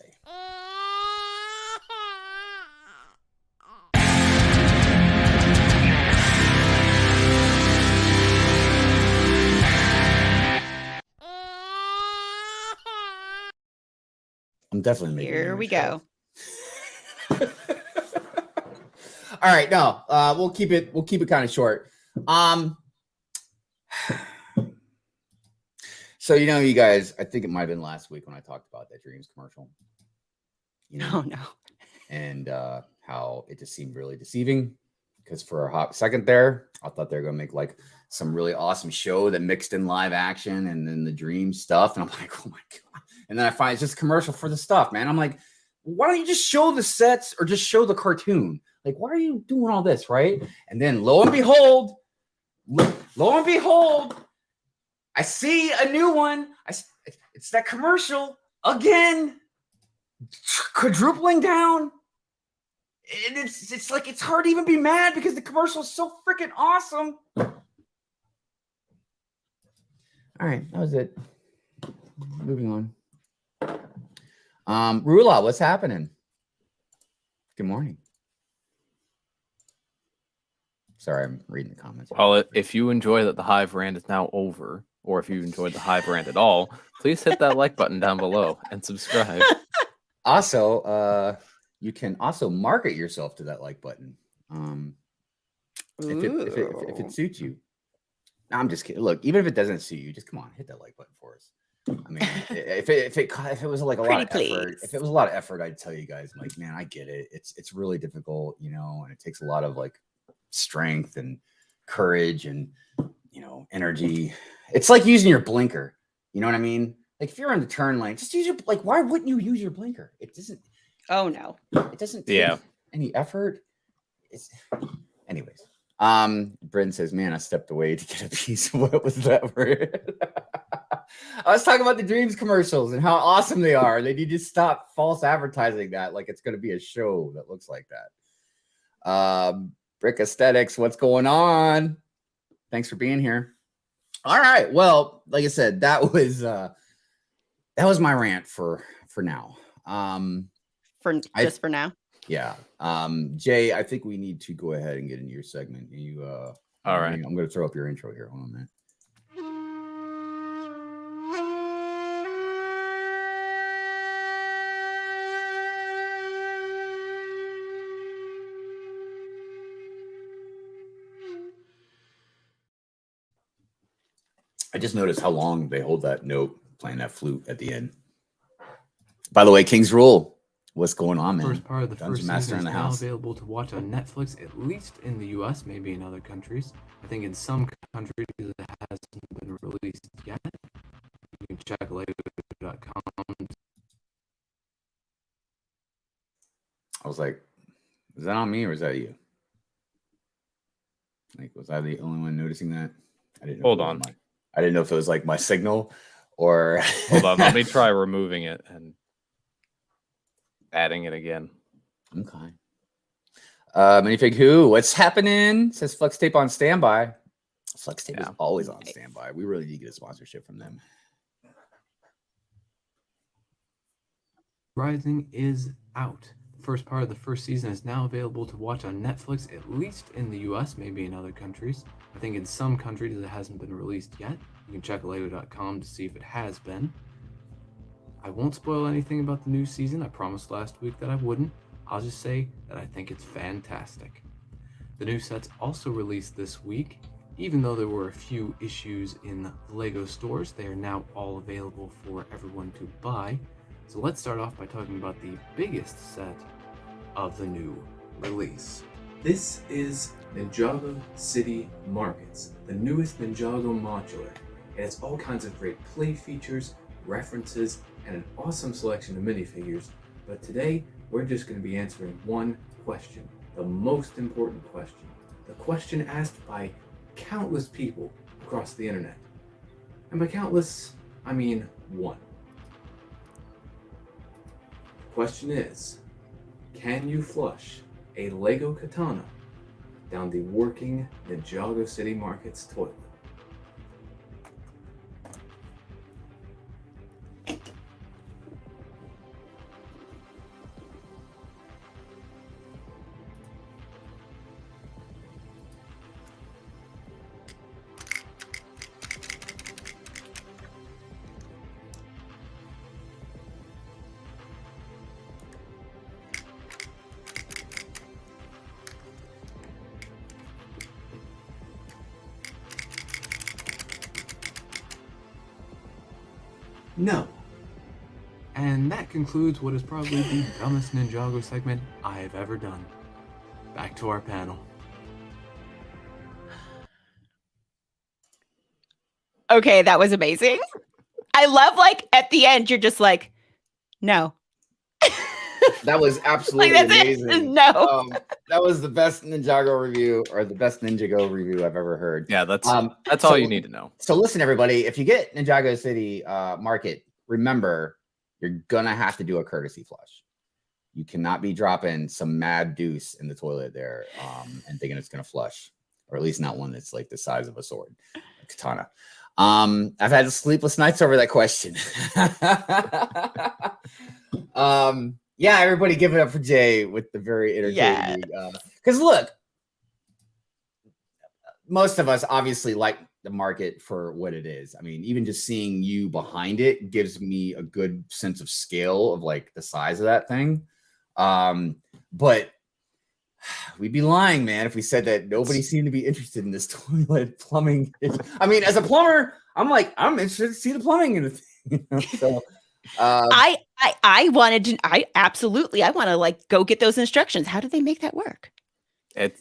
I'm definitely making Here we go. All right, no, we'll keep it kind of short. So you guys, I think it might have been last week when I talked about that Dreams commercial. Oh no. And how it just seemed really deceiving because for a hot second there, I thought they were gonna make like some really awesome show that mixed in live action and then the dream stuff. And I'm like, oh my God. And then I find it's just commercial for the stuff, man. I'm like, why don't you just show the sets or just show the cartoon? Like, why are you doing all this, right? And then lo and behold, I see a new one. It's that commercial again, quadrupling down. And it's like it's hard to even be mad because the commercial is so freaking awesome. All right, that was it. Moving on. Rula, what's happening? Good morning. Sorry, I'm reading the comments. Well, if you enjoy that the Hive rant is now over, or if you enjoyed the Hive rant at all, please hit that like button down below and subscribe. Also, you can also market yourself to that like button. If it suits you. No, I'm just kidding. Look, even if it doesn't suit you, just come on, hit that like button for us. I mean, if it was like a lot of effort, if it was a lot of effort, I'd tell you guys, like, man, I get it. It's really difficult, and it takes a lot of like strength and courage and energy. It's like using your blinker. You know what I mean? Like if you're in the turn lane, just use your why wouldn't you use your blinker? It doesn't. Oh no. It doesn't take any effort. Anyways. Bryn says, man, I stepped away to get a piece. What was that word? I was talking about the Dreams commercials and how awesome they are. They need to stop false advertising that like it's going to be a show that looks like that. Brick Aesthetics, what's going on? Thanks for being here. All right. Well, like I said, that was my rant for now. For now. Yeah. Jay, I think we need to go ahead and get into your segment. All right. I'm going to throw up your intro here. Hold on a minute. I just noticed how long they hold that note playing that flute at the end. By the way, King's Rule. What's going on, man? First part of the Dungeon first Master season in is the now house. available to watch on Netflix, at least in the US, maybe in other countries. I think in some countries it hasn't been released yet. You can check Lego.com. I was like, Was that on me or was that you? Like, was I the only one noticing that? I didn't know. Hold on. I didn't know if it was like my signal or. Hold on. Let me try removing it and adding it again. Okay. Minifig Who? What's happening? Says Flex Tape on standby. Flex Tape is always on standby. We really need to get a sponsorship from them. Rising is out. The first part of the first season is now available to watch on Netflix, at least in the US, maybe in other countries. I think in some countries it hasn't been released yet. You can check lego.com to see if it has been. I won't spoil anything about the new season. I promised last week that I wouldn't. I'll just say that I think it's fantastic. The new sets also released this week. Even though there were a few issues in LEGO stores, they are now all available for everyone to buy. So let's start off by talking about the biggest set of the new release. This is Ninjago City Markets, the newest Ninjago modular. It has all kinds of great play features, references, and an awesome selection of minifigures. But today, we're just going to be answering one question, the most important question. The question asked by countless people across the internet. And by countless, I mean one. The question is, can you flush a Lego katana down the working Ninjago City Market's toilet? No. And that concludes what is probably the dumbest Ninjago segment I have ever done. Back to our panel. Okay, that was amazing. I love like at the end you're just like, no. That was absolutely Like, that's amazing. it. No. That was the best Ninjago review or the best Ninjago review I've ever heard. Yeah, that's so, all you need to know. So listen, everybody, if you get Ninjago City Market, remember you're gonna have to do a courtesy flush. You cannot be dropping some mad deuce in the toilet there and thinking it's gonna flush, or at least not one that's like the size of a sword, a katana. I've had sleepless nights over that question. Yeah, everybody give it up for Jay with the very entertaining. Because look, most of us obviously like the market for what it is. I mean, even just seeing you behind it gives me a good sense of scale of like the size of that thing. But we'd be lying, man, if we said that nobody seemed to be interested in this toilet plumbing. I mean, as a plumber, I'm interested to see the plumbing in the thing. You know? So I wanted to. I want to like go get those instructions. How do they make that work?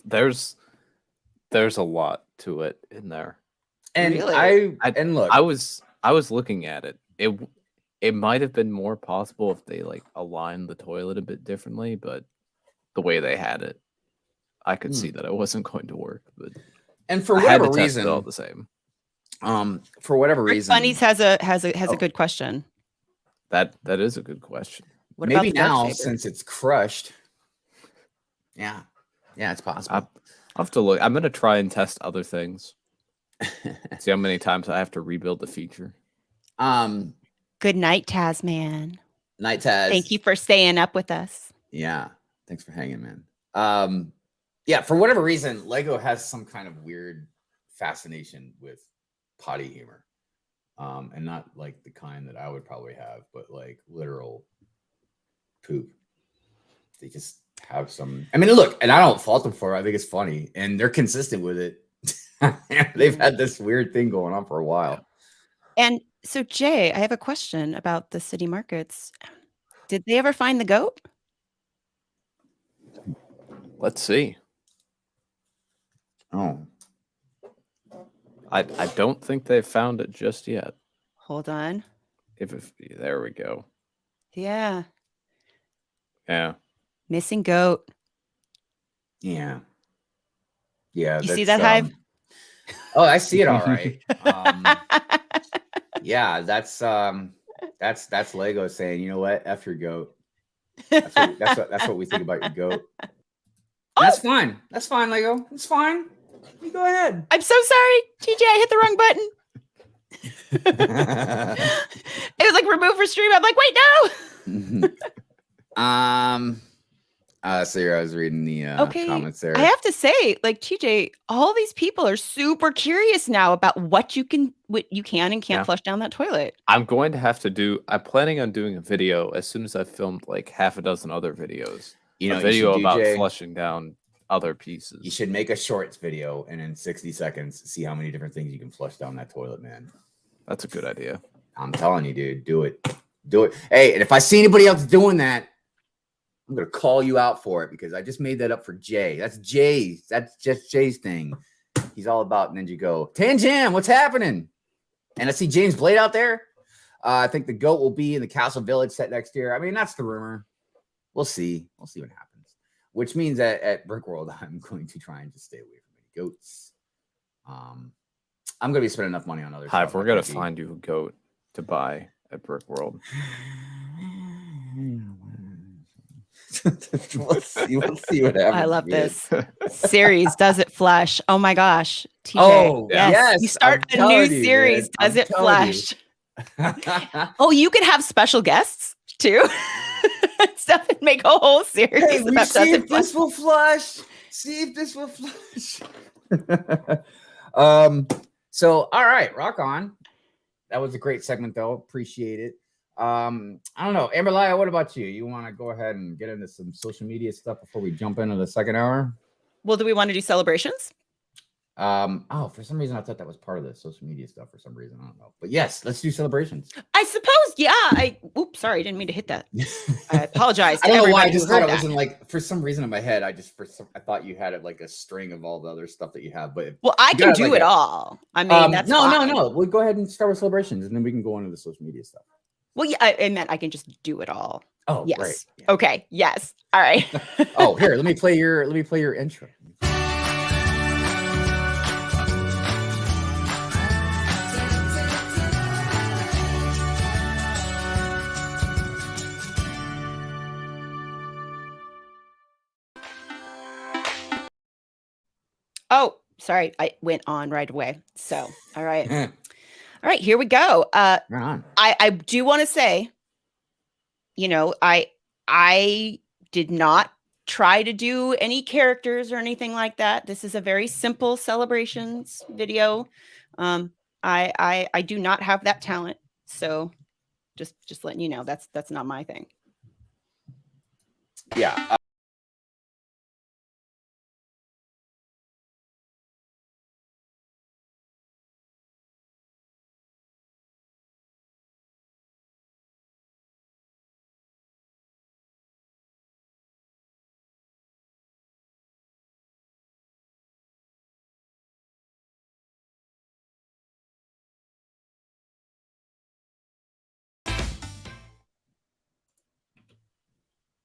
There's a lot to it in there. And really? I was looking at it. It might have been more possible if they like aligned the toilet a bit differently, but the way they had it, I could see that it wasn't going to work. But and for whatever reason, test it all the same. For whatever reason, Bunnies has a good question. That is a good question. What maybe about the dark now saber? since it's crushed? Yeah, it's possible. I'll have to look. I'm gonna try and test other things. See how many times I have to rebuild the feature. Good night, Tasman. Night Taz. Thank you for staying up with us. Yeah, thanks for hanging, man. Yeah, for whatever reason, Lego has some kind of weird fascination with potty humor. And not like the kind that I would probably have, but like literal poop. They just have some. I mean, look, and I don't fault them for it. I think it's funny, and they're consistent with it. They've had this weird thing going on for a while. And so, Jay, I have a question about the city markets. Did they ever find the goat? Let's see. Oh. I don't think they've found it just yet. Hold on. If there we go. Yeah. Yeah. Missing goat. Yeah. Yeah. You see that, Hive? Oh, I see it all right. Yeah, that's Lego saying, you know what, F your goat. That's what we think about your goat. That's fine. That's fine, Lego. It's fine. You go ahead. I'm so sorry, TJ. I hit the wrong button. It was like remove for stream. I'm like, wait, no. So here I was reading the comments there. I have to say, like, TJ, all these people are super curious now about what you can and can't flush down that toilet. I'm going to have to do. I'm planning on doing a video as soon as I've filmed like half a dozen other videos. You know, a video about Jay, flushing down other pieces. You should make a shorts video and in 60 seconds see how many different things you can flush down that toilet, man. That's a good idea. I'm telling you, dude, do it. Do it. Hey, and if I see anybody else doing that, I'm gonna call you out for it because I just made that up for Jay. That's Jay's. That's just Jay's thing. He's all about Ninja Go. Tanjam, what's happening? And I see James Blade out there. I think the goat will be in the Castle Village set next year. I mean, that's the rumor. We'll see. We'll see what happens. Which means that at Brickworld, I'm going to try and just stay away from any goats. I'm gonna be spending enough money on other Hive, stuff. we're gonna find you a goat to buy at Brickworld. We'll see what happens. I love this series. Does it flush? Oh my gosh, TJ. Oh yes. You start a new series. Does it flush? Oh, you could have special guests too. Stuff and make a whole series. Hey, we about see if this will flush. See if this will flush. So all right, rock on. That was a great segment though. Appreciate it. I don't know. Amberlia, what about you? You want to go ahead and get into some social media stuff before we jump into the second hour? Well, do we want to do celebrations? Oh, for some reason I thought that was part of the social media stuff for some reason. I don't know. But yes, let's do celebrations. I suppose, yeah. Oops, sorry, I didn't mean to hit that. I apologize. I don't know why I just thought it was in like for some reason in my head. I thought you had it like a string of all the other stuff that you have. But well, I can do it all. I mean, that's no. We'll go ahead and start with celebrations, and then we can go into the social media stuff. Well, yeah, I meant I can just do it all. Oh, yes. Right. Yeah. Okay. Yes. All right. Oh, here, let me play your intro. Oh, sorry. I went on right away. So, all right. All right, here we go. Right on. I do want to say, you know, I did not try to do any characters or anything like that. This is a very simple celebrations video. I do not have that talent. So just letting you know, that's not my thing. Yeah.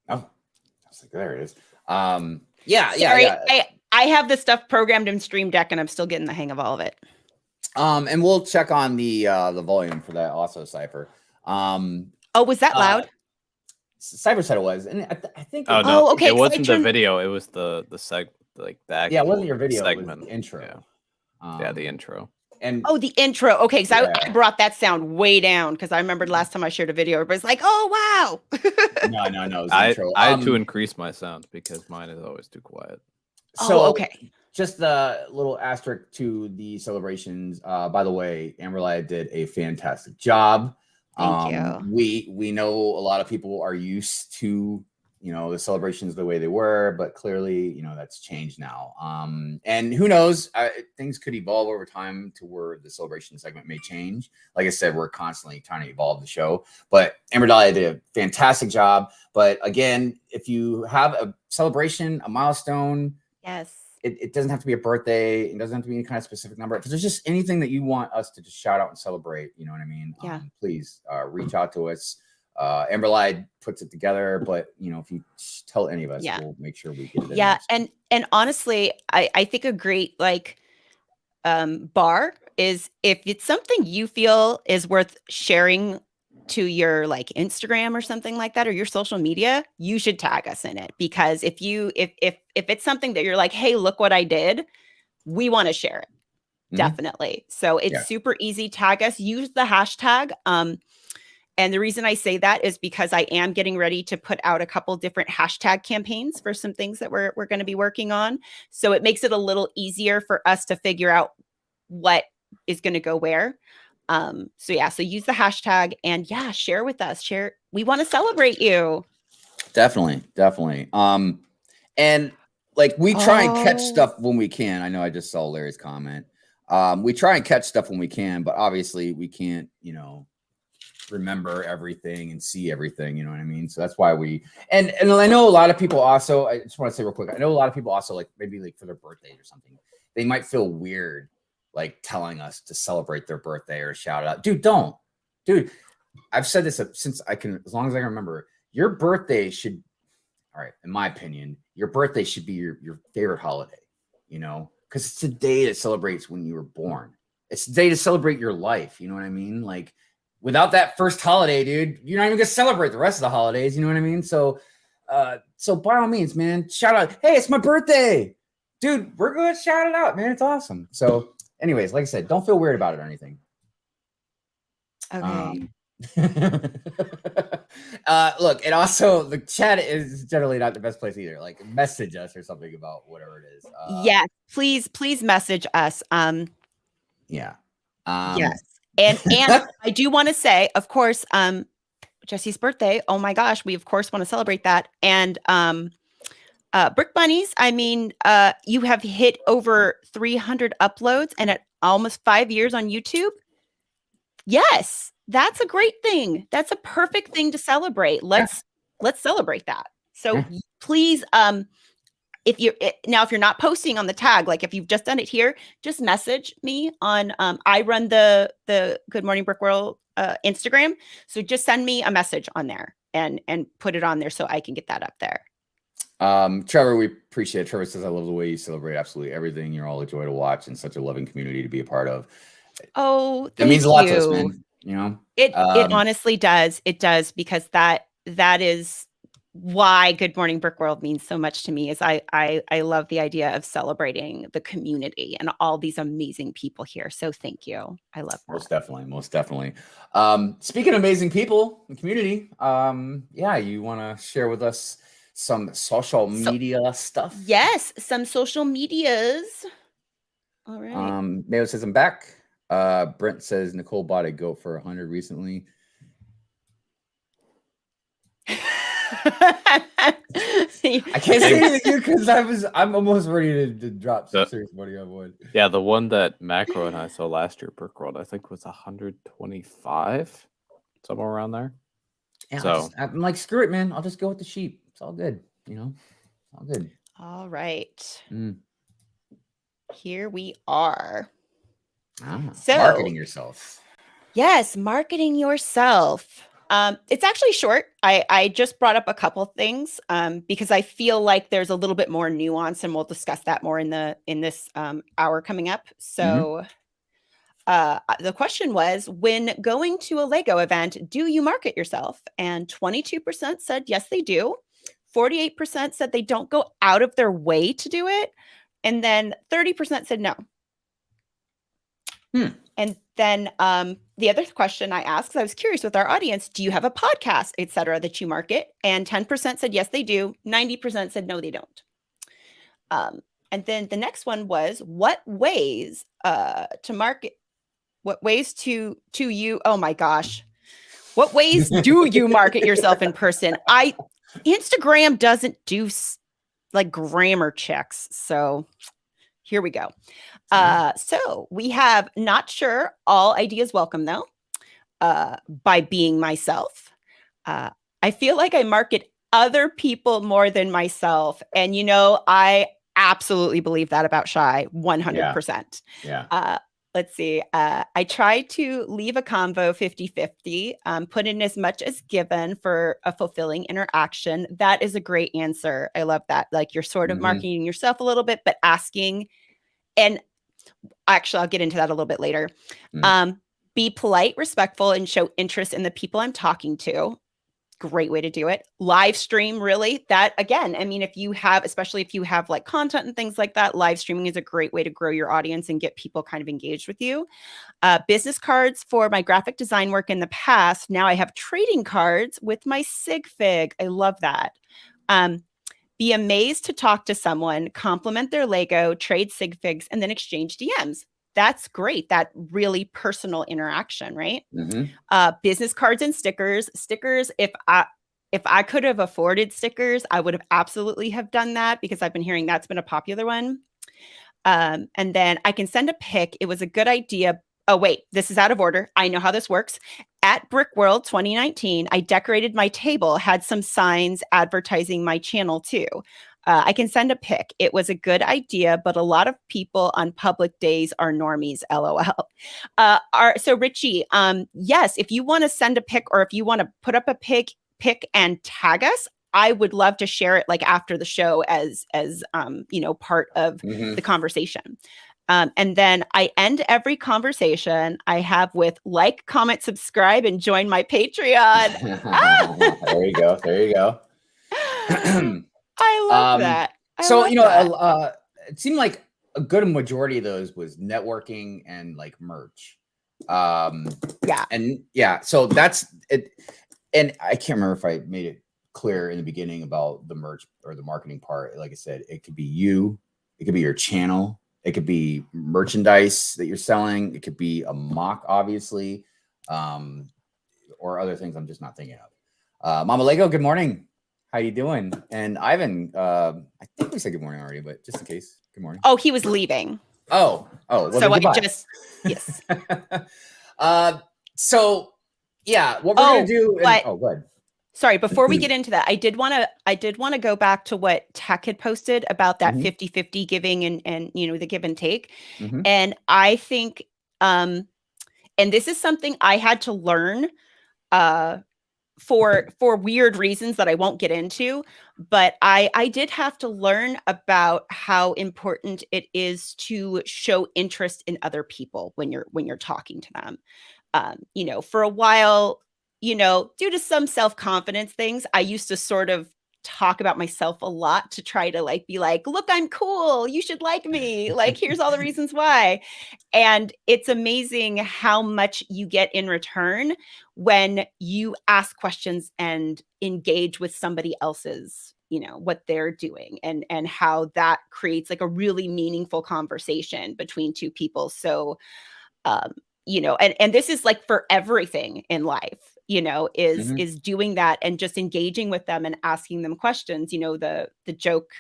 Oh, I was like, there it is. Sorry, I have this stuff programmed in Stream Deck, and I'm still getting the hang of all of it. And we'll check on the volume for that also, Cypher. Oh, was that loud? Cypher said it was, and I think. Oh no, okay. It wasn't the video. It was the yeah, it wasn't your video segment. It was the intro. Yeah, the intro. And the intro. Okay, so I brought that sound way down because I remembered last time I shared a video, everybody's like, "Oh wow!" no. It was the I intro. had to increase my sound because mine is always too quiet. So okay. Just a little asterisk to the celebrations. By the way, Amberlia did a fantastic job. Thank you. We know a lot of people are used to, you know, the celebrations the way they were, but clearly, you know, that's changed now. And who knows, things could evolve over time to where the celebration segment may change. Like I said, we're constantly trying to evolve the show, but Amberlia did a fantastic job. But again, if you have a celebration, a milestone, yes, it doesn't have to be a birthday. It doesn't have to be any kind of specific number. If there's just anything that you want us to just shout out and celebrate, you know what I mean? Yeah. Please reach out to us. Amberlia puts it together, but if you tell any of us, Yeah. we'll make sure we get it in Yeah. there. And honestly, I think a great bar is if it's something you feel is worth sharing to your Instagram or something like that, or your social media, you should tag us in it, because if it's something that you're like, hey, look what I did, we want to share it. Definitely. So it's super easy. Tag us, use the hashtag. And the reason I say that is because I am getting ready to put out a couple different hashtag campaigns for some things that we're going to be working on. So it makes it a little easier for us to figure out what is going to go where. So use the hashtag and share with us. We want to celebrate you. Definitely. And we try and catch stuff when we can. I know I just saw Larry's comment. We try and catch stuff when we can, but obviously we can't, remember everything and see everything, you know what I mean? So that's why and I know a lot of people also, I just want to say real quick, I know a lot of people also maybe for their birthdays or something, they might feel weird telling us to celebrate their birthday or shout it out. Dude, I've said this since as long as I can remember, your birthday should, all right, in my opinion, your birthday should be your favorite holiday, because it's a day that celebrates when you were born. It's a day to celebrate your life. You know what I mean? Without that first holiday, dude, you're not even gonna celebrate the rest of the holidays. You know what I mean? So by all means, man, shout out. Hey, it's my birthday, dude. We're gonna shout it out, man. It's awesome. So, anyways, like I said, don't feel weird about it or anything. Okay. Look, and also the chat is generally not the best place either. Message us or something about whatever it is. Yes, please message us. Yeah. Yes. And I do want to say, of course, Jesse's birthday. Oh my gosh, we of course want to celebrate that. And Brick Bunnies, I mean, you have hit over 300 uploads and at almost 5 years on YouTube. Yes, that's a great thing. That's a perfect thing to celebrate. Let's celebrate that. So please, if you're not posting on the tag, if you've just done it here, just message me on, I run the Good Morning Brickworld Instagram. So just send me a message on there and put it on there so I can get that up there. Trevor, we appreciate it. Trevor says, I love the way you celebrate absolutely everything. You're all a joy to watch and such a loving community to be a part of. Oh, that means a lot to us, man. It honestly does. It does, because that is why Good Morning Brickworld means so much to me. Is I love the idea of celebrating the community and all these amazing people here. So thank you. I love that. Most definitely. Speaking of amazing people and community, you want to share with us some social media stuff? Yes, some social medias. All right. Mayo says I'm back. Brent says Nicole bought a goat for 100 recently. I can't say anything because I'm almost ready to drop some serious money on one. Yeah, the one that Macro and I saw last year, Brickworld, I think was 125, somewhere around there. Yeah, so I'm like, screw it, man. I'll just go with the sheep. It's all good, all good. All right. Here we are. So marketing yourself. Yes, marketing yourself. It's actually short. I just brought up a couple things because I feel like there's a little bit more nuance, and we'll discuss that more in this hour coming up. So the question was, when going to a Lego event, do you market yourself? And 22% said yes, they do. 48% said they don't go out of their way to do it. And then 30% said no. And then the other question I asked, 'cause I was curious with our audience, do you have a podcast, et cetera, that you market? And 10% said yes, they do. 90% said no, they don't. And then the next one was, what ways to market? What ways to you? Oh my gosh. What ways do you market yourself in person? Instagram doesn't do like grammar checks. So here we go. So we have not sure, all ideas welcome though, by being myself. I feel like I market other people more than myself. And I absolutely believe that about Shy 100%. Yeah. let's see. I try to leave a convo 50-50, put in as much as given for a fulfilling interaction. That is a great answer. I love that. Like you're sort of marketing yourself a little bit, but asking, and actually I'll get into that a little bit later. Be polite, respectful, and show interest in the people I'm talking to. Great way to do it. Live stream, really. That again, I mean, especially if you have like content and things like that, live streaming is a great way to grow your audience and get people kind of engaged with you. Business cards for my graphic design work in the past. Now I have trading cards with my sig fig. I love that. Be amazed to talk to someone, compliment their Lego, trade sig figs, and then exchange DMs. That's great. That really personal interaction, right? Business cards and stickers. Stickers, if I could have afforded stickers, I would have absolutely have done that because I've been hearing that's been a popular one. And then I can send a pic. It was a good idea. Oh, wait, this is out of order. I know how this works. At Brickworld 2019, I decorated my table, had some signs advertising my channel too. I can send a pic. It was a good idea, but a lot of people on public days are normies, LOL. So Richie, yes, if you want to send a pic or if you want to put up a pic and tag us, I would love to share it like after the show as part of the conversation. And then I end every conversation I have with like, comment, subscribe, and join my Patreon. There you go. There you go. I love that. It seemed like a good majority of those was networking and like merch. So that's it. And I can't remember if I made it clear in the beginning about the merch or the marketing part. Like I said, it could be you, it could be your channel, it could be merchandise that you're selling, it could be a mock, obviously, or other things I'm just not thinking of. Mama Lego, good morning. How you doing? And Ivan, I think we said good morning already, but just in case, good morning. Oh, he was leaving. Well, so I just, yes. What we're gonna do. Go ahead. Sorry, before we get into that, I did want to go back to what Tech had posted about that 50-50 giving and the give and take. And I think, and this is something I had to learn, for weird reasons that I won't get into, but I did have to learn about how important it is to show interest in other people when you're talking to them. For a while, due to some self-confidence things, I used to sort of talk about myself a lot to try to be like, look, I'm cool. You should like me. Like, here's all the reasons why. And it's amazing how much you get in return when you ask questions and engage with somebody else's, what they're doing and how that creates like a really meaningful conversation between two people. So, and this is like for everything in life, is doing that and just engaging with them and asking them questions. The joke,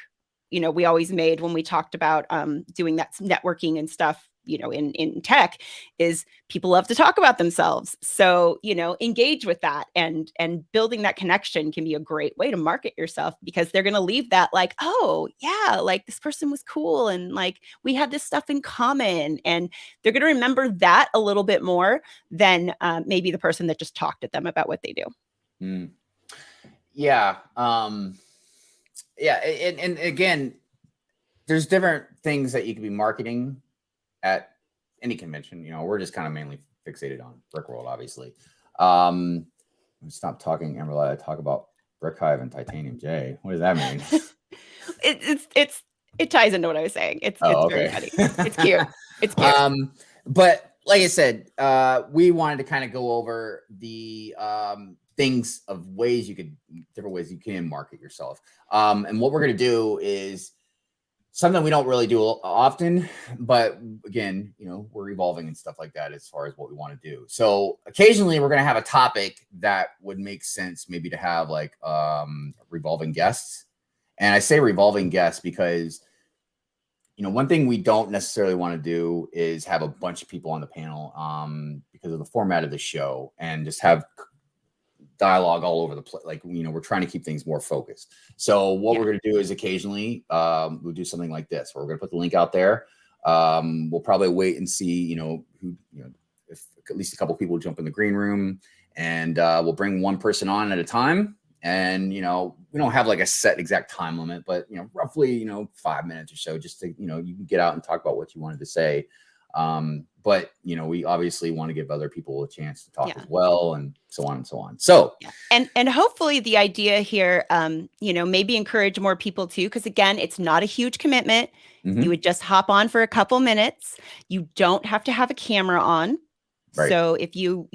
we always made when we talked about doing that networking and stuff, in tech is people love to talk about themselves. So, engage with that and building that connection can be a great way to market yourself because they're going to leave that like, oh yeah, like this person was cool. And like, we had this stuff in common and they're going to remember that a little bit more than maybe the person that just talked at them about what they do. Yeah. And again, there's different things that you could be marketing at any convention. We're just kind of mainly fixated on Brickworld, obviously. Stop talking, Amberlia. Talk about Brick Hive and Titanium J. What does that mean? It ties into what I was saying. It's very funny. It's cute. It's cute. But like I said, we wanted to kind of go over the things of different ways you can market yourself. And what we're going to do is something we don't really do often, but again, we're evolving and stuff like that as far as what we want to do. So occasionally we're going to have a topic that would make sense maybe to have like revolving guests. And I say revolving guests because, one thing we don't necessarily want to do is have a bunch of people on the panel because of the format of the show and just have dialogue all over the place. Like, we're trying to keep things more focused. So what we're going to do is occasionally we'll do something like this where we're going to put the link out there. We'll probably wait and see, who, if at least a couple people jump in the green room, and we'll bring one person on at a time. And, we don't have like a set exact time limit, but, roughly, 5 minutes or so, just to, you can get out and talk about what you wanted to say. But, we obviously want to give other people a chance to talk as well, and so on and so on. So, and hopefully the idea here, maybe encourage more people too, because again, it's not a huge commitment. You would just hop on for a couple minutes. You don't have to have a camera on. Right. So if you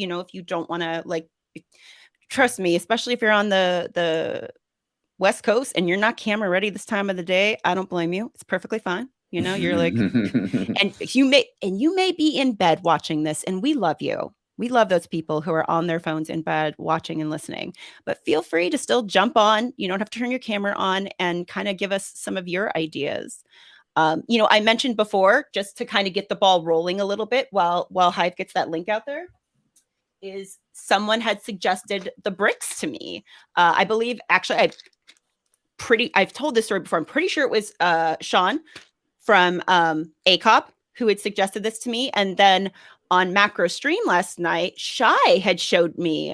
don't want to, like, trust me, especially if you're on the West Coast and you're not camera ready this time of the day, I don't blame you. It's perfectly fine. You're like, and you may be in bed watching this, and we love you. We love those people who are on their phones in bed watching and listening, but feel free to still jump on. You don't have to turn your camera on, and kind of give us some of your ideas. I mentioned before, just to kind of get the ball rolling a little bit while Hive gets that link out there, is someone had suggested the Bricks to me. I believe, actually, I've told this story before. I'm pretty sure it was Sean from ACOP who had suggested this to me. And then on Macro Stream last night, Whye had showed me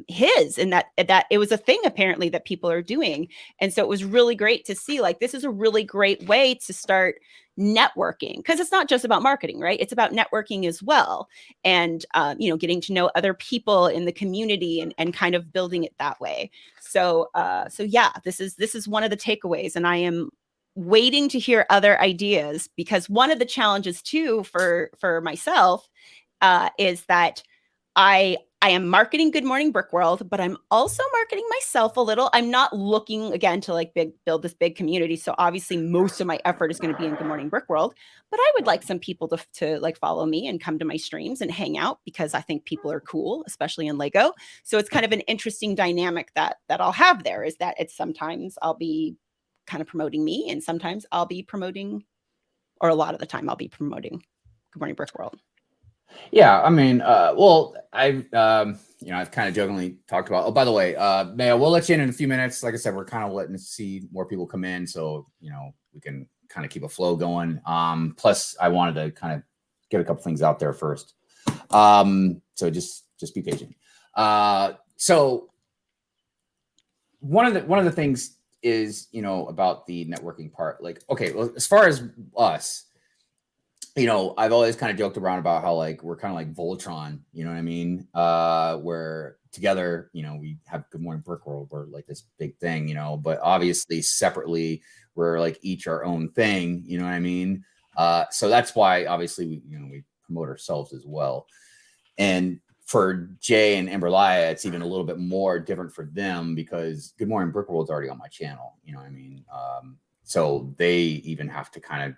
his, and that it was a thing apparently that people are doing. And so it was really great to see, like, this is a really great way to start networking, because it's not just about marketing, right? It's about networking as well. And, getting to know other people in the community, and kind of building it that way. So yeah, this is one of the takeaways, and I am waiting to hear other ideas, because one of the challenges too for myself is that I am marketing Good Morning Brickworld, but I'm also marketing myself a little. I'm not looking, again, to like build this big community. So obviously most of my effort is going to be in Good Morning Brickworld, but I would like some people to like follow me and come to my streams and hang out, because I think people are cool, especially in Lego. So it's kind of an interesting dynamic that I'll have there, is that it's sometimes I'll be kind of promoting me, and sometimes I'll be promoting, or a lot of the time I'll be promoting Good Morning Brickworld. Yeah, I mean, I've kind of jokingly talked about, oh, by the way, Maya, we'll let you in a few minutes. Like I said, we're kind of letting see more people come in, so, we can kind of keep a flow going. Plus I wanted to kind of get a couple things out there first. So just be patient. So one of the things is, about the networking part, like, okay, well, as far as us, I've always kind of joked around about how, like, we're kind of like Voltron, you know what I mean? Where together, we have Good Morning Brickworld, we're like this big thing, but obviously separately, we're like each our own thing, you know what I mean? So that's why obviously we promote ourselves as well. And for Jay and Amberlia, it's even a little bit more different for them, because Good Morning Brickworld's already on my channel, you know what I mean? So they even have to kind of,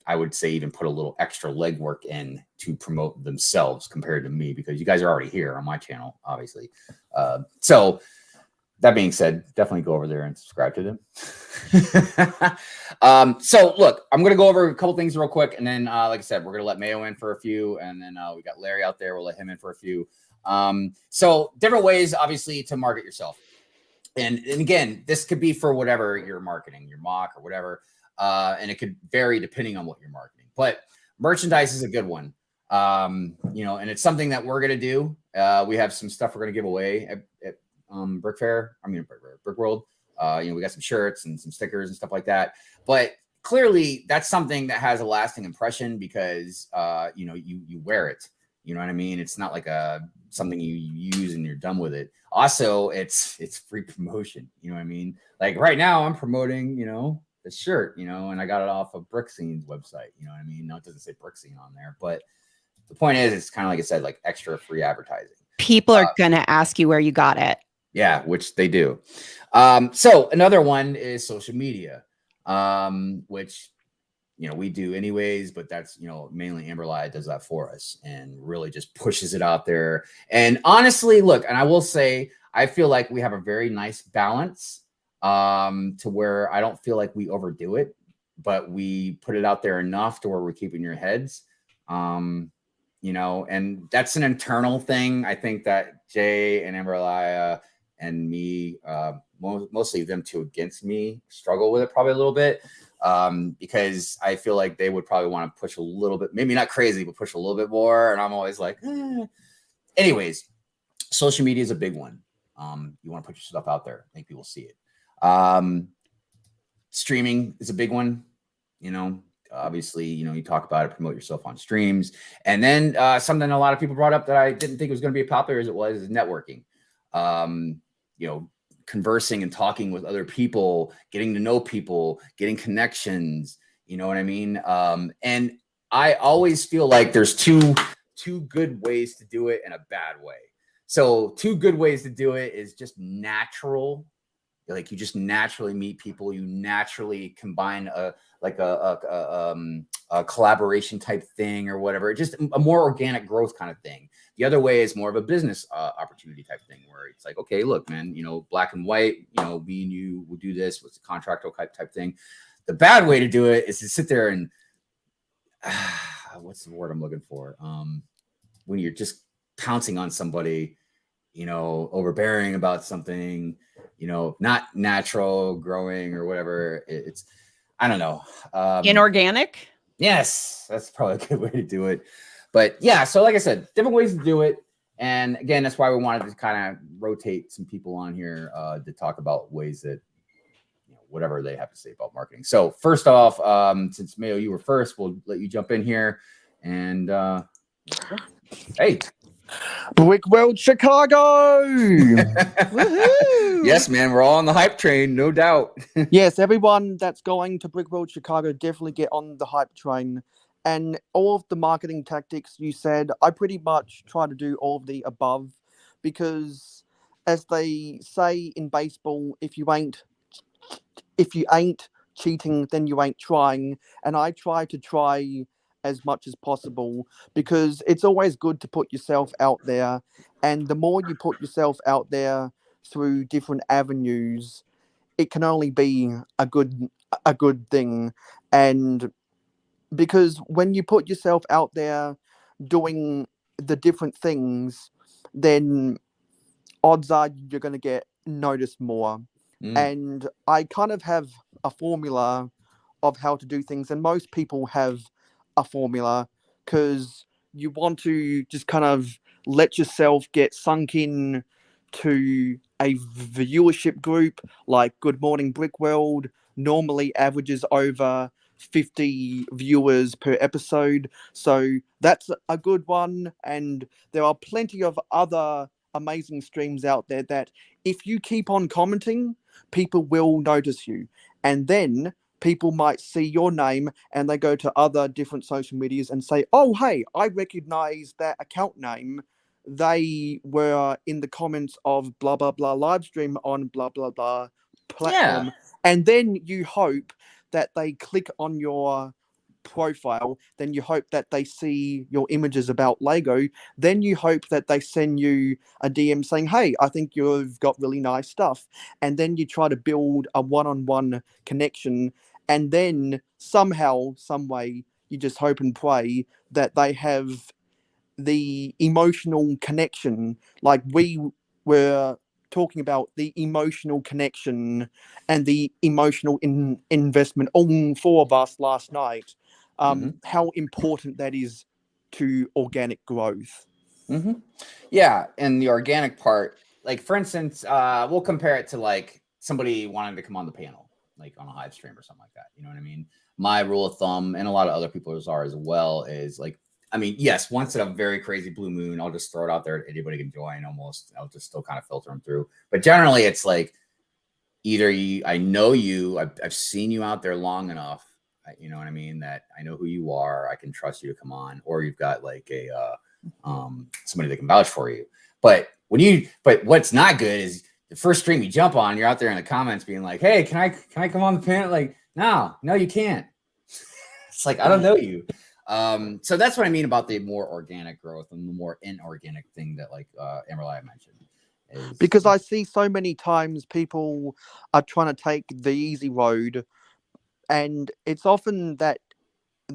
I would say, even put a little extra legwork in to promote themselves compared to me, because you guys are already here on my channel, obviously. So that being said, definitely go over there and subscribe to them. So look, I'm going to go over a couple things real quick. And then, like I said, we're going to let Mayo in for a few. And then we got Larry out there. We'll let him in for a few. So different ways, obviously, to market yourself. And again, this could be for whatever you're marketing, your mock or whatever. And it could vary depending on what you're marketing. But merchandise is a good one. And it's something that we're going to do. We have some stuff we're going to give away at Brickworld. We got some shirts and some stickers and stuff like that. But clearly, that's something that has a lasting impression, because you wear it. You know what I mean? It's not like something you use and you're done with it. Also, it's free promotion. You know what I mean? Like right now, I'm promoting, the shirt, and I got it off of Brickscene's website. You know what I mean? No, it doesn't say Brickscene on there, but the point is, it's kind of like I said, like extra free advertising. People are gonna ask you where you got it. Yeah, which they do. So another one is social media, which we do anyways, but that's mainly Amberlia does that for us and really just pushes it out there. And honestly, look, and I will say, I feel like we have a very nice balance, to where I don't feel like we overdo it, but we put it out there enough to where we're keeping your heads. And that's an internal thing. I think that Jay and Amberlia and me, mostly them two against me, struggle with it probably a little bit. because I feel like they would probably want to push a little bit, maybe not crazy, but push a little bit more. And I'm always like, Anyways, social media is a big one. You want to put your stuff out there, make people see it. Streaming is a big one. Obviously, you talk about it, promote yourself on streams. And then something a lot of people brought up that I didn't think was going to be popular as it was is networking. Conversing and talking with other people, getting to know people, getting connections. You know what I mean? And I always feel like there's two good ways to do it and a bad way. So 2 good ways to do it is just natural. Like you just naturally meet people. You naturally combine a collaboration type thing or whatever. Just a more organic growth kind of thing. The other way is more of a business opportunity type thing where it's like, okay, look, man, black and white, me and you will do this with the contractual type thing. The bad way to do it is to sit there and what's the word I'm looking for? When you're just pouncing on somebody, overbearing about something, not natural growing or whatever. It's, I don't know. Inorganic? Yes, that's probably a good way to do it. But yeah, so like I said, different ways to do it. And again, that's why we wanted to kind of rotate some people on here to talk about ways that, whatever they have to say about marketing. So first off, since Mayo, you were first, we'll let you jump in here. And hey. Brickworld Chicago! Woohoo! Yes, man, we're all on the hype train, no doubt. Yes, everyone that's going to Brickworld Chicago, definitely get on the hype train. And all of the marketing tactics you said, I pretty much try to do all of the above because, as they say in baseball, if you ain't cheating, then you ain't trying. And I try to try as much as possible because it's always good to put yourself out there, and the more you put yourself out there through different avenues, it can only be a good thing. And because when you put yourself out there doing the different things, then odds are you're going to get noticed more. And I kind of have a formula of how to do things, and most people have a formula because you want to just kind of let yourself get sunk in to a viewership group like Good Morning Brickworld normally averages over 50 viewers per episode, so that's a good one. And there are plenty of other amazing streams out there that if you keep on commenting, people will notice you, and then people might see your name and they go to other different social medias and say, oh, hey, I recognize that account name. They were in the comments of blah, blah, blah live stream on blah, blah, blah platform. Yeah. And then you hope that they click on your profile. Then you hope that they see your images about Lego. Then you hope that they send you a DM saying, hey, I think you've got really nice stuff. And then you try to build a one-on-one connection. And then somehow, some way, you just hope and pray that they have the emotional connection. Like we were talking about the emotional connection and the emotional investment, all 4 of us last night, how important that is to organic growth. Yeah, and the organic part, like for instance, we'll compare it to like somebody wanting to come on the panel, like on a Hive stream or something like that. You know what I mean? My rule of thumb, and a lot of other people's are as well, is like, I mean, yes, once in a very crazy blue moon, I'll just throw it out there. Anybody can join almost. I'll just still kind of filter them through. But generally, it's like either I know you, I've seen you out there long enough, you know what I mean, that I know who you are. I can trust you to come on, or you've got like a somebody that can vouch for you. But what's not good is the first stream you jump on, you're out there in the comments being like, hey, can I come on the panel? Like, no, you can't. It's like, I don't know you. So that's what I mean about the more organic growth and the more inorganic thing that like Amberlia mentioned. Because I see so many times people are trying to take the easy road, and it's often that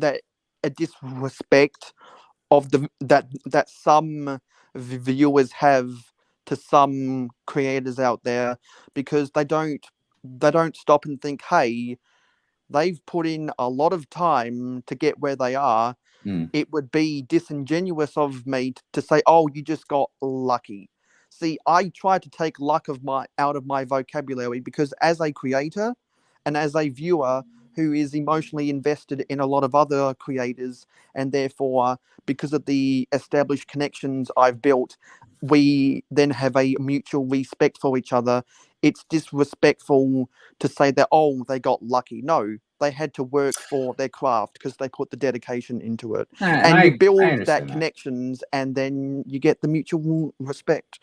a disrespect of that some viewers have to some creators out there, because they don't stop and think, hey, they've put in a lot of time to get where they are. It would be disingenuous of me to say, oh, you just got lucky. See, I try to take luck out of my vocabulary, because as a creator and as a viewer who is emotionally invested in a lot of other creators, and therefore, because of the established connections I've built, we then have a mutual respect for each other. It's disrespectful to say that, oh, they got lucky. No, they had to work for their craft because they put the dedication into it. And you build that connections, and then you get the mutual respect.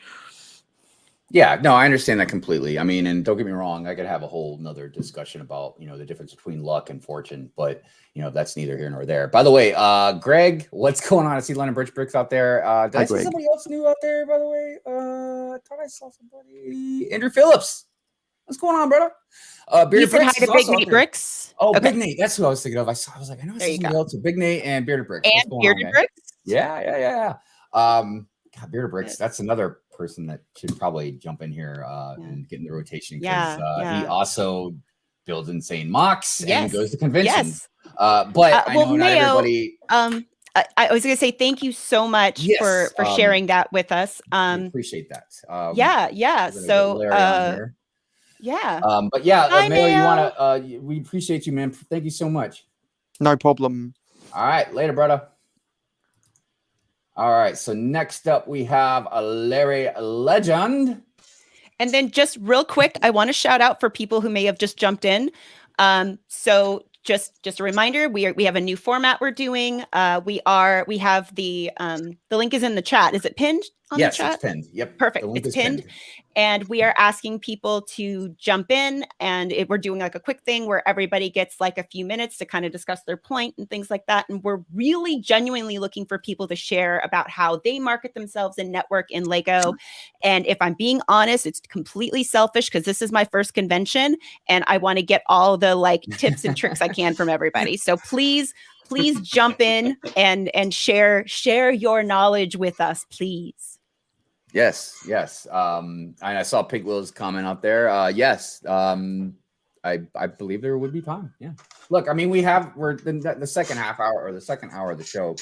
Yeah, no, I understand that completely. I mean, and don't get me wrong, I could have a whole nother discussion about, the difference between luck and fortune, but that's neither here nor there. By the way, Greg, what's going on? I see London Bricks out there. Did I see somebody else new out there, by the way? I thought I saw somebody. Andrew Phillips. What's going on, brother? You said hi to Big Nate Bricks. Oh, okay. Big Nate. That's who I was thinking of. I was like, I know I saw somebody else. Big Nate and Bearded Bricks. And Bearded Bricks? Yeah. God, Bearded Bricks. That's another person that should probably jump in here and get in the rotation, because he also builds insane mocks and goes to conventions. But I know not everybody. I was going to say thank you so much for sharing that with us. Appreciate that. So but yeah, Mayo, you want to? We appreciate you, man. Thank you so much. No problem. All right, later, brother. All right, so next up we have a Larry Legend. And then just real quick, I want to shout out for people who may have just jumped in. So just a reminder, we have a new format we're doing. We have the link is in the chat. Is it pinned on the chat? Yes, it's pinned. Yep. Perfect. It's pinned. And we are asking people to jump in, and we're doing like a quick thing where everybody gets like a few minutes to kind of discuss their point and things like that. And we're really genuinely looking for people to share about how they market themselves and network in Lego. And if I'm being honest, it's completely selfish because this is my first convention and I want to get all the like tips and tricks I can from everybody. So please jump in and share your knowledge with us, please. Yes. And I saw Pink Will's comment out there. Yes. I believe there would be time. Yeah. Look, I mean, we're the second half hour or the second hour of the show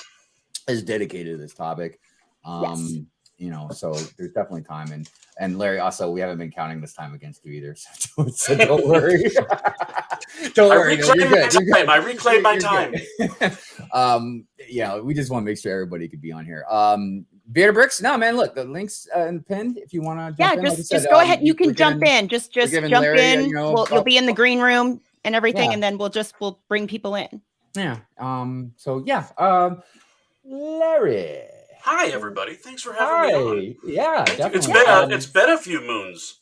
is dedicated to this topic. So there's definitely time. And Larry, also, we haven't been counting this time against you either. So don't worry. Don't worry. I reclaim my time. We just want to make sure everybody could be on here. Bearded Bricks. No, man, look, the link's pinned if you want to jump in. Just go ahead. You can jump in. Just jump Larry, in. You'll be in the green room and everything, and then we'll bring people in. Yeah. Larry. Hi, everybody. Thanks for having me on. Yeah, definitely. It's been a few moons.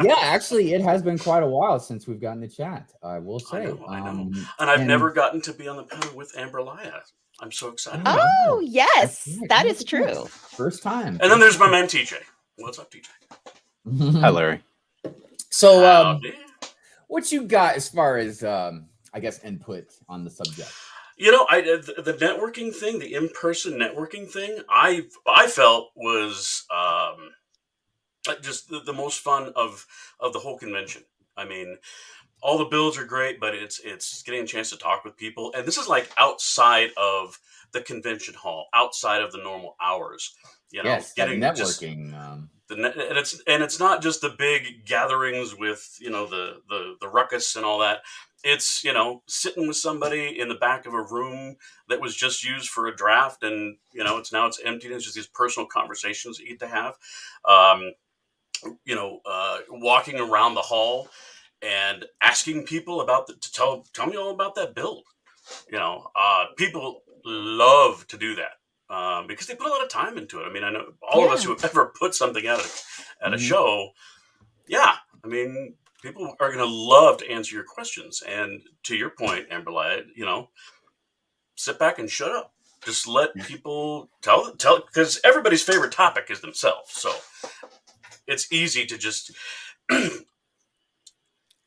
Yeah, actually, it has been quite a while since we've gotten to chat, I will say. I know. And I've never gotten to be on the panel with Amberlia. I'm so excited. Oh, yes. That is true. First time. And then there's my man, TJ. What's up, TJ? Hi, Larry. So, what you got as far as, I guess, input on the subject? The networking thing, the in-person networking thing, I felt was just the most fun of the whole convention. I mean, all the builds are great, but it's getting a chance to talk with people, and this is like outside of the convention hall, outside of the normal hours. Getting networking. It's not just the big gatherings with the ruckus and all that. It's sitting with somebody in the back of a room that was just used for a draft, and it's empty. And it's just these personal conversations that you get to have. Walking around the hall and asking people tell me all about that build. People love to do that because they put a lot of time into it. I mean, I know all of us who have ever put something at a show. Yeah, I mean, people are going to love to answer your questions. And to your point, Amberlia, sit back and shut up. Just let people tell, because everybody's favorite topic is themselves. So it's easy to just,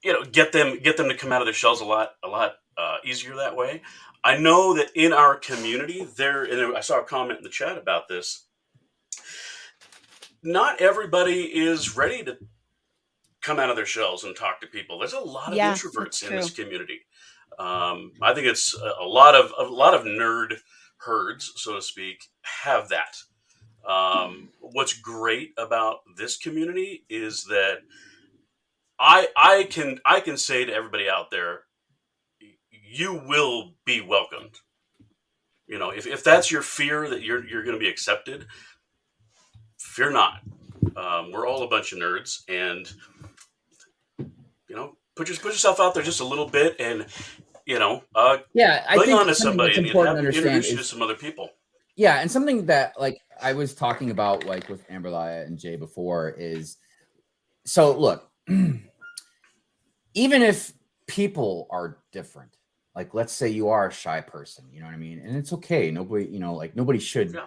get them to come out of their shells a lot easier that way. I know that in our community and I saw a comment in the chat about this. Not everybody is ready to come out of their shells and talk to people. There's a lot of introverts in this community. I think it's a lot of nerd herds, so to speak, have that. What's great about this community is that I can say to everybody out there, you will be welcomed. You know, if that's your fear that you're going to be accepted, fear not. We're all a bunch of nerds, and you know, put yourself out there just a little bit, and you know, Yeah, I cling think on to something somebody that's and important have to understand introduce you to is, some other people. yeah, and something that like I was talking about like with Amberlia and Jay before is, so look, even if people are different, like let's say you are a shy person, you know what I mean, and it's okay. Nobody, you know, like nobody should Yeah.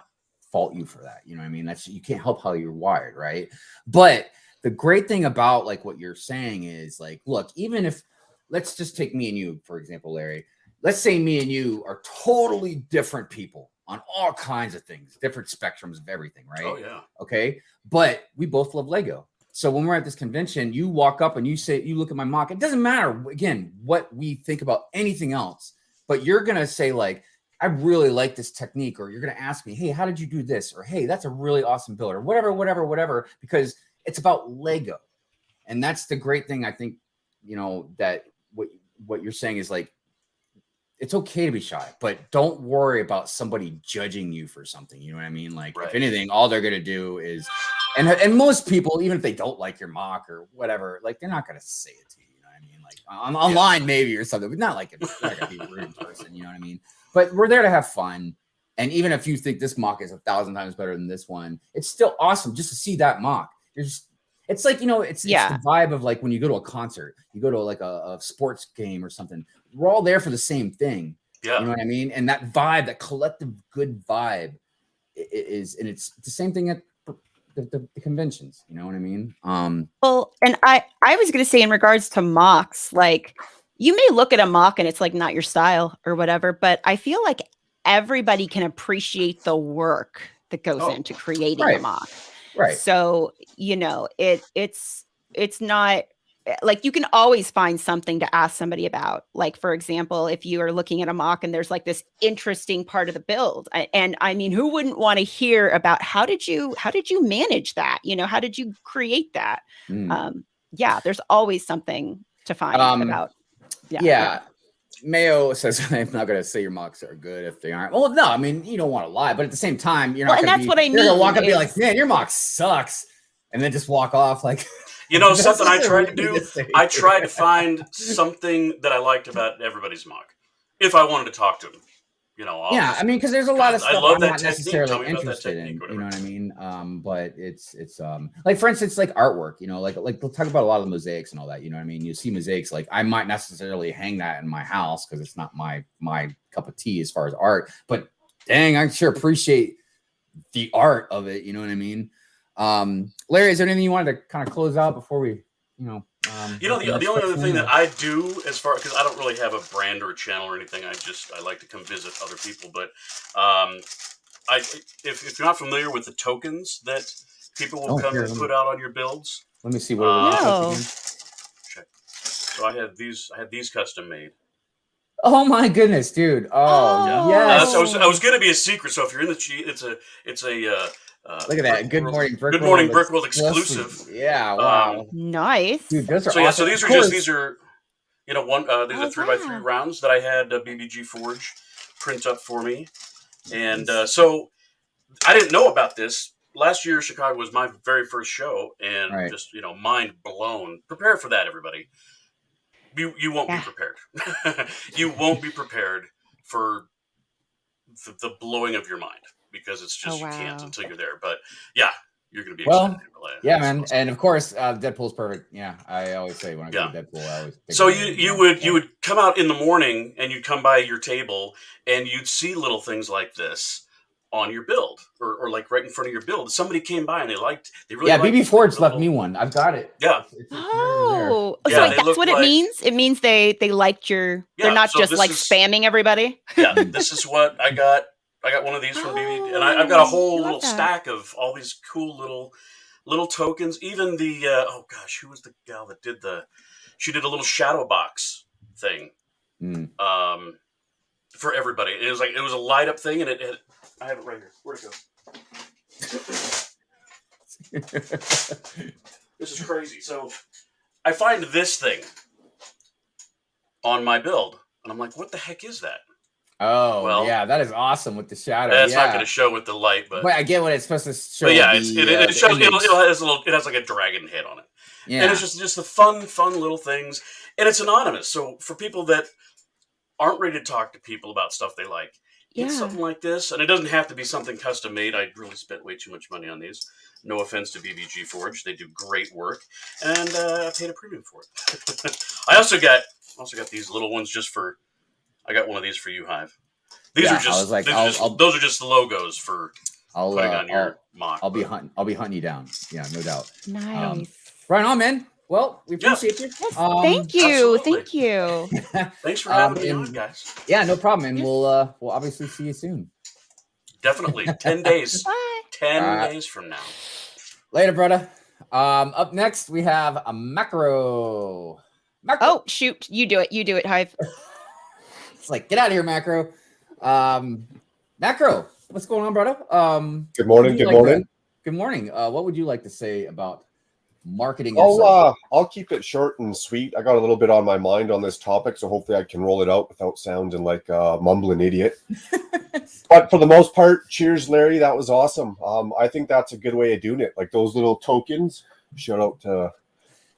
fault you for that. You know what I mean? That's, you can't help how you're wired, right? But the great thing about like what you're saying is like, look, even if, let's just take me and you, for example, Larry. Let's say me and you are totally different people on all kinds of things, different spectrums of everything, right? Oh yeah. Okay. But we both love Lego. So when we're at this convention, you walk up and you say, you look at my mock, it doesn't matter, again, what we think about anything else, but you're going to say like, I really like this technique, or you're going to ask me, hey, how did you do this? Or, hey, that's a really awesome build, or whatever, because it's about Lego. And that's the great thing. I think, you know, that what you're saying is like, it's okay to be shy, but don't worry about somebody judging you for something. You know what I mean? Like, Right. if anything, all they're going to do is, and most people, even if they don't like your mock or whatever, like they're not going to say it to you. You know what I mean? Like online maybe or something, but not like it's not going to be rude in person. You know what I mean? But we're there to have fun. And even if you think this mock is 1,000 times better than this one, it's still awesome just to see that mock. You're just, it's like, you know, it's the vibe of like when you go to a concert, you go to like a sports game or something. We're all there for the same thing. Yeah. You know what I mean? And that vibe, that collective good vibe is, and it's the same thing at the conventions. You know what I mean? Well, and I was going to say in regards to mocks, like you may look at a mock and it's like not your style or whatever, but I feel like everybody can appreciate the work that goes into creating a mock. Right. So, you know, it's not like you can always find something to ask somebody about. Like, for example, if you are looking at a mock and there's like this interesting part of the build, and I mean, who wouldn't want to hear about how did you manage that? You know, how did you create that? Yeah, there's always something to find about. Yeah. Mayo says, I'm not going to say your mocks are good if they aren't. Well, no, I mean, you don't want to lie, but at the same time, you're not and going that's what I mean. You're going to walk up and be like, man, your mock sucks. And then just walk off like, you know, something I tried to do, I tried to find something that I liked about everybody's mock. If I wanted to talk to them, you know. Yeah, I mean, because there's a lot of stuff I love I'm that not technique. necessarily interested in. You know what I mean? But it's like, for instance, like artwork. You know, like we'll talk about a lot of the mosaics and all that. You know what I mean? You see mosaics, like I might necessarily hang that in my house because it's not my cup of tea as far as art. But dang, I sure appreciate the art of it. You know what I mean? Larry, is there anything you wanted to kind of close out before we, you know? The only other thing that I do, as far, because I don't really have a brand or a channel or anything, I like to come visit other people. But if you're not familiar with the tokens that people will come and put out on your builds, let me see what it no. Check. So I had these custom made. Oh my goodness, dude! Oh yes. I was going to be a secret. So if you're in the cheat, it's a look at that. Good morning, Brickworld. Good morning, Brickworld exclusive. Yeah, wow. Nice. Dude, those are so awesome. So these are you know, these are 3x3 rounds that I had BBG Forge print up for me. And so I didn't know about this. Last year, Chicago was my very first show, and just, you know, mind blown. Prepare for that, everybody. You won't be prepared. You won't be prepared for the blowing of your mind, because it's just you can't until you're there. But yeah, you're going to be excited. Yeah, man. And of course, Deadpool's perfect. Yeah, I always say when I go to Deadpool, I always pick so you would come out in the morning and you'd come by your table and you'd see little things like this on your build, or like right in front of your build. Somebody came by and they really liked BB Forge left me one. I've got it. Yeah. So that's what it means. It means they liked your. They're not just like spamming everybody. Yeah, this is what I got. I got one of these from BB, and I've got a whole little stack of all these cool little tokens. Even the oh gosh, who was the gal that did she did a little shadow box thing. for everybody. It was a light up thing, and I have it right here. Where'd it go? This is crazy. So I find this thing on my build, and I'm like, what the heck is that? Oh, Well, yeah, that is awesome with the shadow. That's not going to show with the light, but I get what it's supposed to show. But yeah, the, it shows. It has like a dragon head on it. Yeah, and it's just the fun little things, and it's anonymous. So for people that aren't ready to talk to people about stuff they like, get something like this, and it doesn't have to be something custom made. I really spent way too much money on these. No offense to BBG Forge, they do great work, and I paid a premium for it. I also got these little ones just for. I got one of these for you, Hive. These are just those are just the logos for putting on your mock. I'll be hunting you down. Yeah, no doubt. Nice. Right on, man. Well, we appreciate you. Yes, thank you. Absolutely. Thank you. Thanks for having me on, guys. Yeah, no problem. And we'll obviously see you soon. Definitely. 10 days. Bye. 10 days from now. Later, brother. Up next, we have a macro. Oh, shoot. You do it, Hive. It's like, get out of here, macro. Macro, what's going on, brother? Good morning. Good morning. Good morning. What would you like to say about marketing? I'll keep it short and sweet. I got a little bit on my mind on this topic, so hopefully I can roll it out without sounding like a mumbling idiot. But for the most part, cheers, Larry. That was awesome. I think that's a good way of doing it. Like those little tokens. Shout out to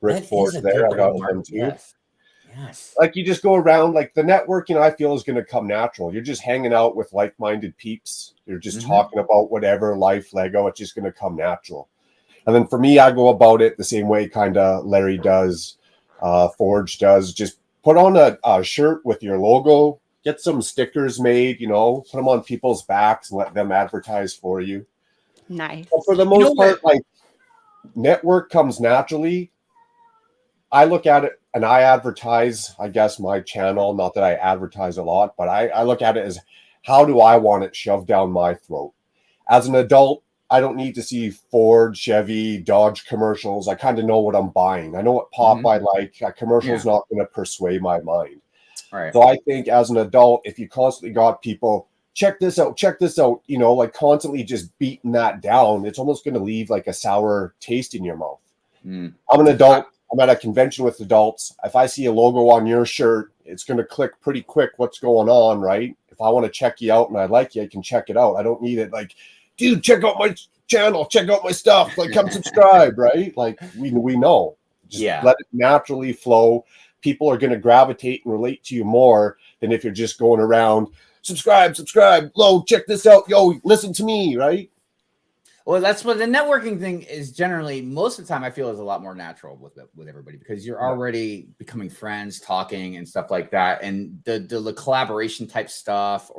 Rick Forge there. I got them too. Yes. Like you just go around, like the networking I feel is going to come natural. You're just hanging out with like-minded peeps. You're just talking about whatever, life, Lego. It's just going to come natural. And then for me, I go about it the same way kind of Larry does, Forge does. Just put on a shirt with your logo, get some stickers made, put them on people's backs and let them advertise for you. Nice. But for the most part, like network comes naturally. I look at it and I advertise, I guess, my channel. Not that I advertise a lot, but I look at it as how do I want it shoved down my throat? As an adult, I don't need to see Ford, Chevy, Dodge commercials. I kind of know what I'm buying. I know what pop I like. A commercial is not going to persuade my mind. Right. So I think as an adult, if you constantly got people, check this out, like constantly just beating that down, it's almost going to leave like a sour taste in your mouth. I'm an adult. I'm at a convention with adults. If I see a logo on your shirt, it's going to click pretty quick what's going on, right? If I want to check you out and I like you, I can check it out. I don't need it like, dude, check out my channel, check out my stuff, like come subscribe, right? Like we know. Just let it naturally flow. People are going to gravitate and relate to you more than if you're just going around, subscribe, yo, check this out, yo, listen to me, right? Well, that's what the networking thing is generally, most of the time I feel is a lot more natural with everybody because you're already becoming friends, talking and stuff like that. And the collaboration type stuff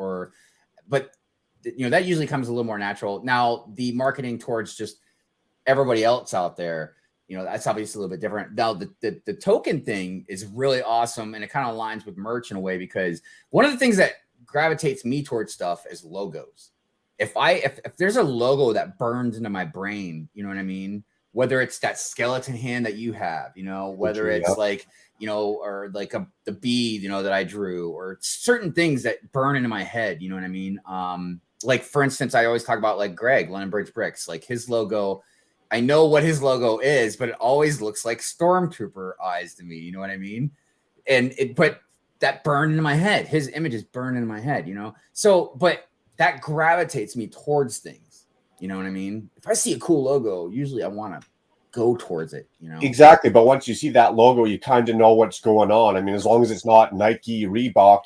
but that usually comes a little more natural. Now the marketing towards just everybody else out there, that's obviously a little bit different. Now the token thing is really awesome. And it kind of aligns with merch in a way, because one of the things that gravitates me towards stuff is logos. If there's a logo that burns into my brain, you know what I mean? Whether it's that skeleton hand that you have, whether it's like, or like the bee, that I drew, or certain things that burn into my head, you know what I mean? Like for instance, I always talk about like Greg, London Bridge Bricks, like his logo. I know what his logo is, but it always looks like Stormtrooper eyes to me. You know what I mean? But that burned into my head. His image is burned into my head, So, but that gravitates me towards things. You know what I mean? If I see a cool logo, usually I want to go towards it, Exactly. But once you see that logo, you kind of know what's going on. I mean, as long as it's not Nike, Reebok,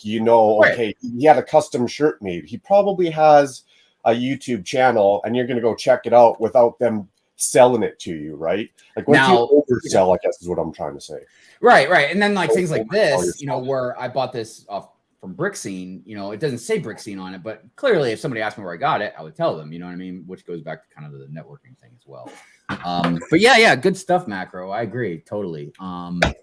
okay, he had a custom shirt made. He probably has a YouTube channel and you're going to go check it out without them selling it to you, right? Like once you oversell, I guess is what I'm trying to say. Right. And then like things like this, where I bought this off from Brickscene, it doesn't say Brickscene on it, but clearly if somebody asked me where I got it, I would tell them, you know what I mean? Which goes back to kind of the networking thing as well. But yeah, good stuff, Macro. I agree. Totally. Totally.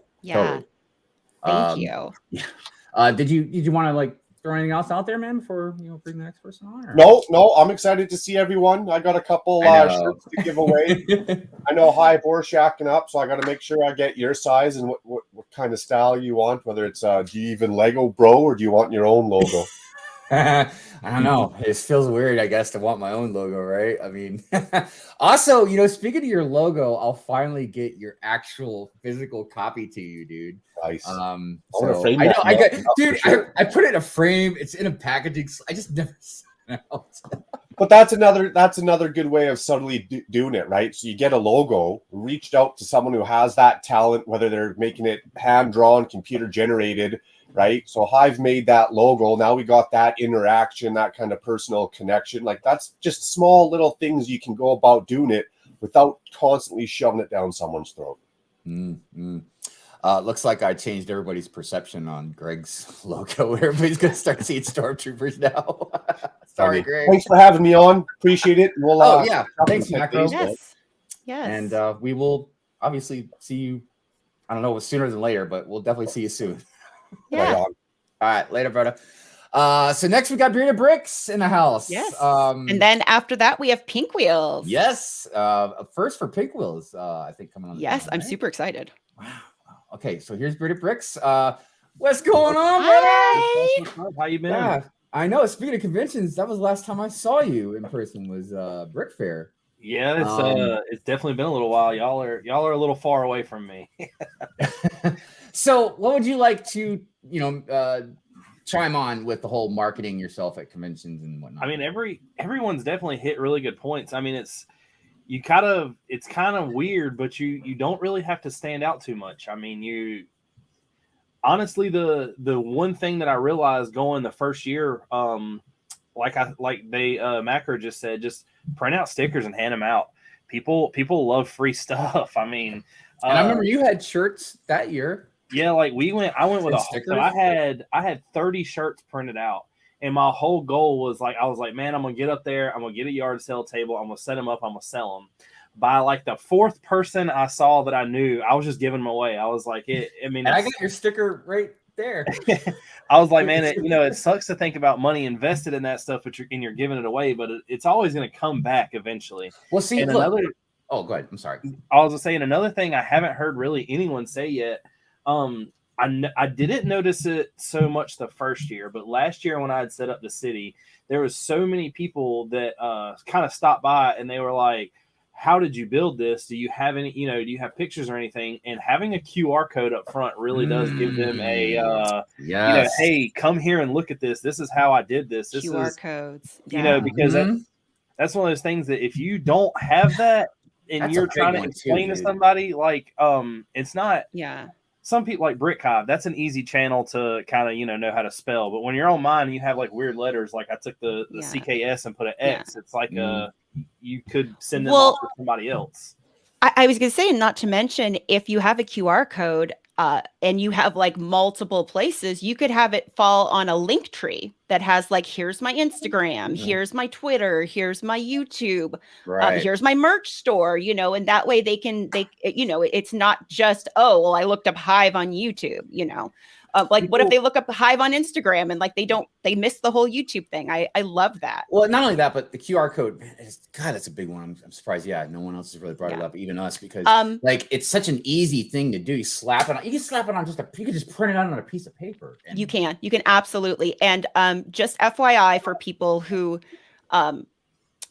Thank you. Yeah. Did you want to like throw anything else out there, man, before bring the next person on? Or? No, I'm excited to see everyone. I got a couple shirts to give away. I know Hive or shacking up, so I got to make sure I get your size and what kind of style you want. Whether it's do you even Lego bro or do you want your own logo? I don't know. It feels weird, I guess, to want my own logo, right? I mean, also, speaking of your logo, I'll finally get your actual physical copy to you, dude. Nice. So frame I know, that, dude. I put it in a frame. It's in a packaging. I just never sent it out. But that's another good way of subtly doing it, right? So you get a logo, reached out to someone who has that talent, whether they're making it hand drawn, computer generated. Right. So Hive made that logo. Now we got that interaction, that kind of personal connection. Like that's just small little things you can go about doing it without constantly shoving it down someone's throat. Looks like I changed everybody's perception on Greg's logo. Everybody's going to start seeing stormtroopers now. Sorry, Greg. Thanks for having me on. Appreciate it. We'll, thanks, Macro. Yes. And we will obviously see you, I don't know, sooner than later, but we'll definitely see you soon. Yeah. All right, later, brother. So next we got BrooksBricks in the house. Yes. And then after that we have Pink Wheels. Yes. First for Pink Wheels, I think coming on. Yes, I'm super excited. Wow. Okay, so here's BrooksBricks. What's going on, Hi. brother? How you been? Yeah, I know. Speaking of conventions, that was the last time I saw you in person. Was Brick Fair. Yeah, it's definitely been a little while. Y'all are a little far away from me. So what would you like to, chime on with the whole marketing yourself at conventions and whatnot? I mean, everyone's definitely hit really good points. I mean, it's kind of weird, but you don't really have to stand out too much. I mean, honestly, the one thing that I realized going the first year, Macro just said, just print out stickers and hand them out. People love free stuff. I mean, and I remember you had shirts that year. Yeah, like I went with stickers. So I had 30 shirts printed out, and my whole goal was I was like, man, I'm gonna get up there, I'm gonna get a yard sale table, I'm gonna set them up, I'm gonna sell them. By like the fourth person I saw that I knew, I was just giving them away. I was like, and I got your sticker right there. I was like, man, it sucks to think about money invested in that stuff, but you're giving it away, but it's always gonna come back eventually. Well, see, and oh, go ahead. I'm sorry. I was saying another thing I haven't heard really anyone say yet. I didn't notice it so much the first year, but last year when I had set up the city, there was so many people that kind of stopped by and they were like, how did you build this? Do you have any, do you have pictures or anything? And having a QR code up front really does give them a, hey, come here and look at this. This is how I did this. This QR is codes. Because that's one of those things that if you don't have that and That's you're trying to explain to somebody, like, it's not. Yeah. Some people like Hive, that's an easy channel to kind of, know how to spell. But when you're on mine, you have like weird letters. Like I took the CKS and put an X. It's like you could send them off to somebody else. I was going to say, not to mention, if you have a QR code and you have like multiple places, you could have it fall on a Linktree that has like, here's my Instagram, here's my Twitter, here's my YouTube, here's my merch store, and that way it's not just, oh, well, I looked up Hive on YouTube, what if they look up Hive on Instagram and like they miss the whole YouTube thing? I love that. Well, not only that, but the QR code, God, that's a big one. I'm surprised. Yeah, no one else has really brought it up, even us, because it's such an easy thing to do. You slap it on. You can slap it on you can just print it out on a piece of paper. You can absolutely. And just FYI for people who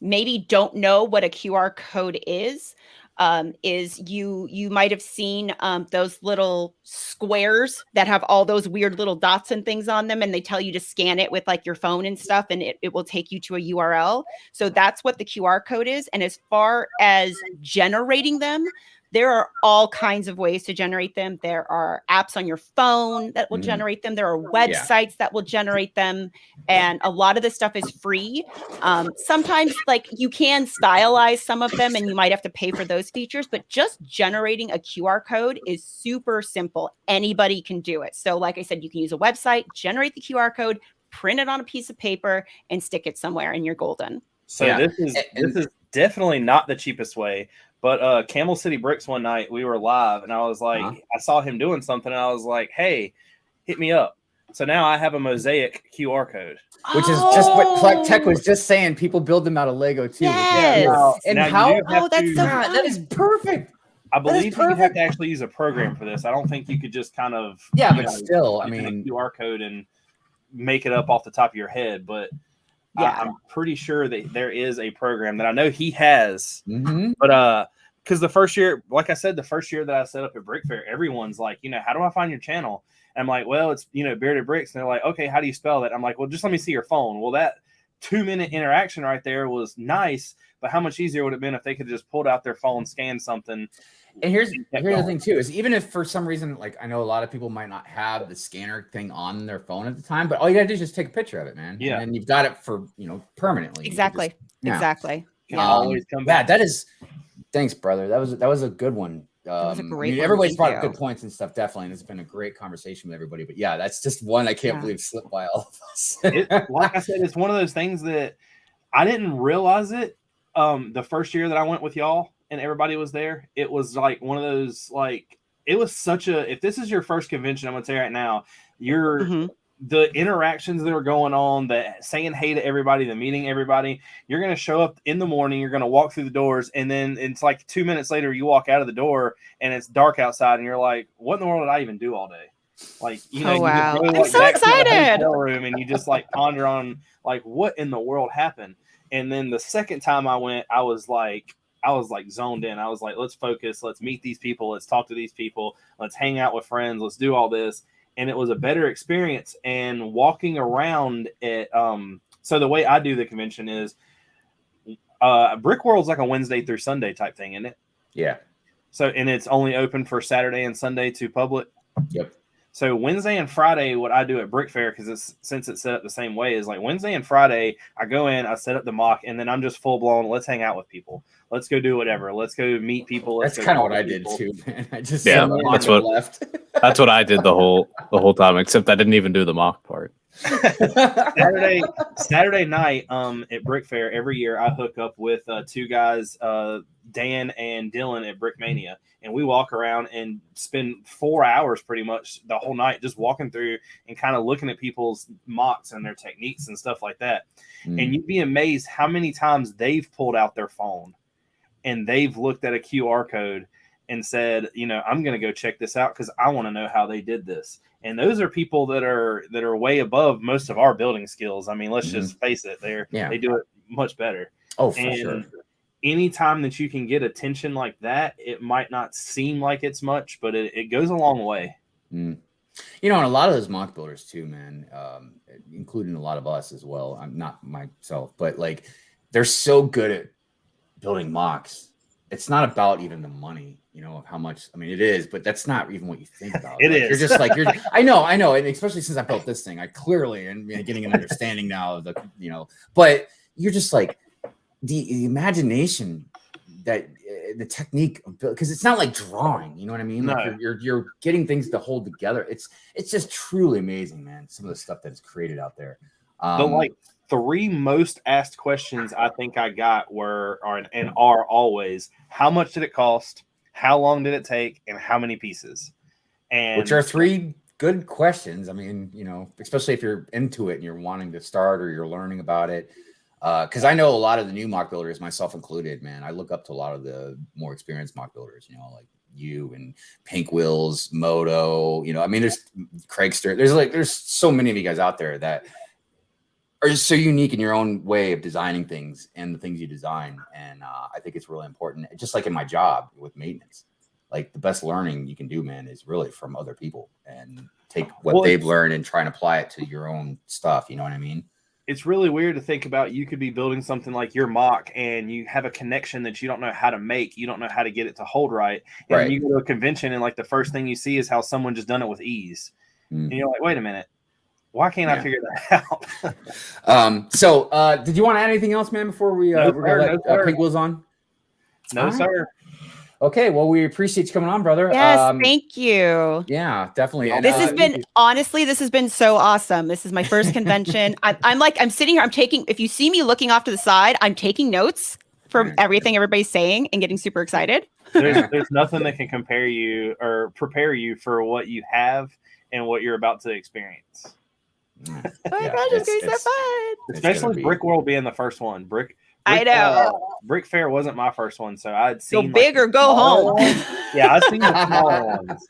maybe don't know what a QR code is you might have seen those little squares that have all those weird little dots and things on them, and they tell you to scan it with like your phone and stuff, and it will take you to a URL. So that's what the QR code is. And as far as generating them, there are all kinds of ways to generate them. There are apps on your phone that will generate them. There are websites that will generate them. And a lot of this stuff is free. Sometimes like you can stylize some of them and you might have to pay for those features, but just generating a QR code is super simple. Anybody can do it. So like I said, you can use a website, generate the QR code, print it on a piece of paper and stick it somewhere and you're golden. So this is definitely not the cheapest way. But Camel City Bricks one night, we were live, and I was like, I saw him doing something, and I was like, hey, hit me up. So now I have a mosaic QR code. Which is just what Tech was just saying. People build them out of Lego too. Yes. And now how? you do have Oh, that's to- so God, that is perfect. I believe you have perfect. to actually use a program for this. I don't think you could just kind of Yeah, you but know, still, I type in a mean, QR code and make it up off the top of your head. But Yeah. I'm pretty sure that there is a program that I know he has. mhm. But because the first year, like I said, the first year that I set up at Brick Fair, everyone's like, how do I find your channel? And I'm like, well, it's Bearded Bricks. And they're like, okay, how do you spell that? I'm like, well, just let me see your phone. Well, that 2-minute interaction right there was nice, but how much easier would it have been if they could just pulled out their phone, scan something? And here's kept the going. thing too, is even if for some reason, like I know a lot of people might not have the scanner thing on their phone at the time, but all you gotta do is just take a picture of it, man. Yeah. And then you've got it for permanently. You can Exactly. just- yeah. Exactly. Can Yeah. always come Yeah, back. that is. Thanks, brother. That was a good one. was a great one. Everybody's Thank brought up you. good points and stuff, definitely, and it's been a great conversation with everybody. But yeah, that's just one I can't Yeah. believe slipped by all of us. Like I said, it's one of those things that I didn't realize it. The first year that I went with y'all and everybody was there, it was like one of those, like, it was such a, if this is your first convention, I'm going to tell you right now, the interactions that are going on, the saying hey to everybody, the meeting everybody, you're going to show up in the morning, you're going to walk through the doors, and then it's like 2 minutes later, you walk out of the door and it's dark outside and you're like, what in the world did I even do all day? Like, Oh, wow. you I'm just so back to the excited. hotel room and you just like ponder on like, what in the world happened? And then the second time I went, I was like zoned in. I was like, let's focus. Let's meet these people. Let's talk to these people. Let's hang out with friends. Let's do all this. And it was a better experience. And walking around at, so the way I do the convention is, Brickworld's like a Wednesday through Sunday type thing, isn't it? Yeah. So, and it's only open for Saturday and Sunday to public. Yep. So Wednesday and Friday, what I do at Brick Fair, because since it's set up the same way, is like Wednesday and Friday, I go in, I set up the mock, and then I'm just full blown. Let's hang out with people. Let's go do whatever. Let's go meet people. That's kind of what I did too, man. I just Yeah, that's what left. That's what I did the whole time, except I didn't even do the mock part. Saturday night at Brick Fair every year I hook up with two guys, Dan and Dylan at Brickmania, and we walk around and spend 4 hours pretty much the whole night just walking through and kind of looking at people's mocks and their techniques and stuff like that. And you'd be amazed how many times they've pulled out their phone and they've looked at a QR code and said, you know, I'm going to go check this out because I want to know how they did this. And those are people that are way above most of our building skills. I mean, let's just face it, they do it much better. Oh, for sure. Anytime that you can get attention like that, it might not seem like it's much, but it goes a long way. You know, and a lot of those mock builders too, man, including a lot of us as well. I'm not myself, but like they're so good at building mocks. It's not about even the money, you know, of how much. I mean, it is, but that's not even what you think about. It like, is. You're just like I know, and especially since I built this thing, I clearly and getting an understanding now of the, you know. But you're just like the imagination that the technique of because it's not like drawing, you know what I mean? Like No. you're getting things to hold together. It's just truly amazing, man. Some of the stuff that is created out there. The like 3 most asked questions I think I got are always, how much did it cost? How long did it take? And how many pieces? And which are 3 good questions. I mean, you know, especially if you're into it and you're wanting to start or you're learning about it. Because I know a lot of the new mock builders, myself included, man. I look up to a lot of the more experienced mock builders, you know, like you and Pink Wheels, Moto, you know, I mean, there's Craigster. There's so many of you guys out there that are just so unique in your own way of designing things and the things you design. And I think it's really important. Just like in my job with maintenance, like the best learning you can do, man, is really from other people and take what they've learned and try and apply it to your own stuff. You know what I mean? It's really weird to think about. You could be building something like your mock and you have a connection that you don't know how to make. You don't know how to get it to hold right. And Right. you go to a convention and like the first thing you see is how someone just done it with ease. And you're like, wait a minute. Why can't I figure that out? So did you want to add anything else, man, before we're gonna let Pink Wheels on? No, sir. Okay, well, we appreciate you coming on, brother. Yes, thank you. Yeah, definitely. And, This has been honestly, this has been so awesome. This is my first convention. I'm sitting here. I'm taking. If you see me looking off to the side, I'm taking notes from everything everybody's saying and getting super excited. There's nothing that can compare you or prepare you for what you have and what you're about to experience. Oh my gosh, it's gonna be so fun. Especially Brickworld being the first one. I know. Brick Fair wasn't my first one, so I'd seen Go big or go home. Yeah, I've seen the smaller ones.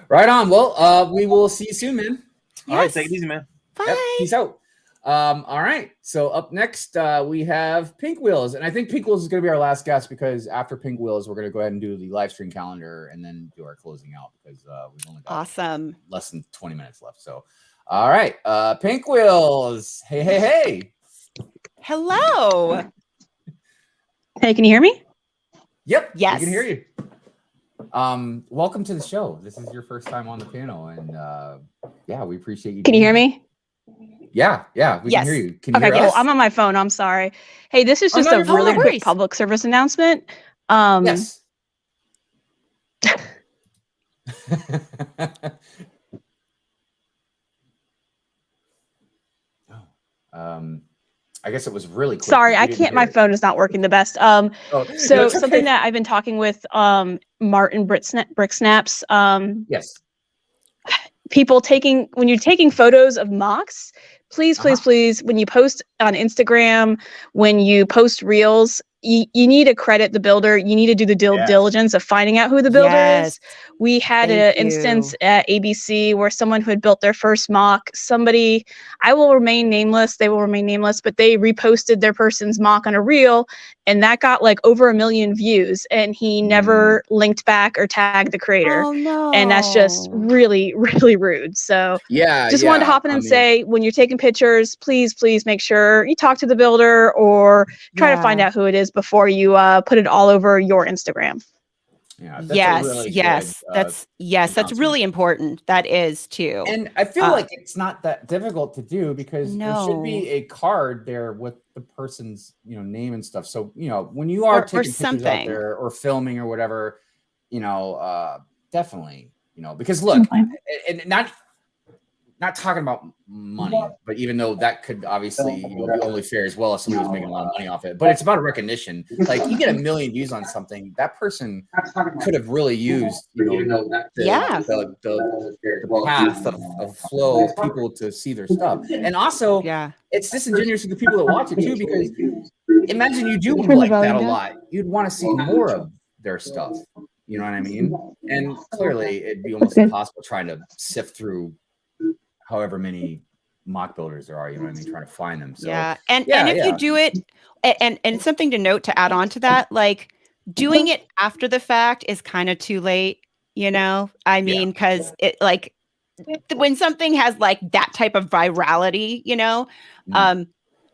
Right on. Well, we will see you soon, man. All right, take it easy, man. Bye. Yep, peace out. All right. So up next, we have Pink Wheels, and I think Pink Wheels is going to be our last guest because after Pink Wheels, we're going to go ahead and do the live stream calendar and then do our closing out because we've only got less than 20 minutes left. So, all right, Pink Wheels. Hey. Hello. Hey, can you hear me? Yep. Yes. We can hear you. Welcome to the show. This is your first time on the panel, and yeah, we appreciate you. Can you hear me? Yeah, we can hear you. Can you Okay, hear cool. us? I'm on my phone. I'm sorry. Hey, this is just no, a you're fine. really No quick worries. public service announcement. Yes. I guess it was really quick. Sorry, We I didn't can't. hear My it. phone is not working the best. Oh, So no, it's okay. something that I've been talking with Martin Bricksnaps. Yes. People when you're taking photos of mocks, please, when you post on Instagram, when you post reels, you need to credit the builder. You need to do the diligence of finding out who the builder is. We had an instance at ABC where someone who had built their first mock, I will remain nameless, they will remain nameless, but they reposted their person's mock on a reel, and that got like over 1 million views, and he never linked back or tagged the creator. Oh no. And that's just really, really rude. So just wanted to hop in and say, when you're taking pictures, please make sure you talk to the builder or try to find out who it is before you put it all over your Instagram. Yeah, that's really important. That is too. And I feel like it's not that difficult to do because there should be a card there with the person's, name and stuff. So, when you are taking pictures out there or filming or whatever, definitely, because look, and not talking about money, but even though that could obviously be only fair as well if somebody was making a lot of money off it, but it's about a recognition. Like you get 1 million views on something, that person could have really used, the path of flow of people to see their stuff. And also, it's disingenuous to the people that watch it too, because imagine you do like that a lot, you'd want to see more of their stuff. You know what I mean? And clearly, it'd be almost impossible trying to sift through however many mock builders there are, you know what I mean, trying to find them. So and if you do it, and something to note to add on to that, like doing it after the fact is kind of too late, I mean, because it like when something has like that type of virality,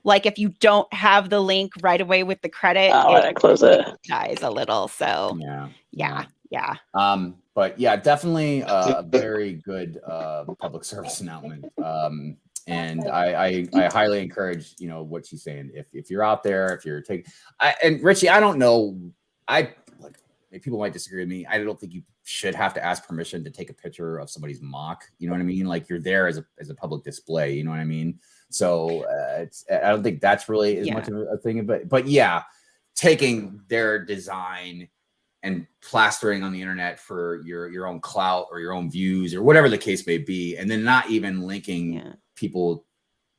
like if you don't have the link right away with the credit, it dies a little. So yeah. But yeah, definitely a very good public service announcement. And I highly encourage, what she's saying. If you're out there, if you're taking, and Richie, I don't know, people might disagree with me. I don't think you should have to ask permission to take a picture of somebody's mock. You know what I mean? Like you're there as a public display. You know what I mean? So I don't think that's really as much of a thing. But yeah, taking their design and plastering on the internet for your own clout or your own views or whatever the case may be, and then not even linking people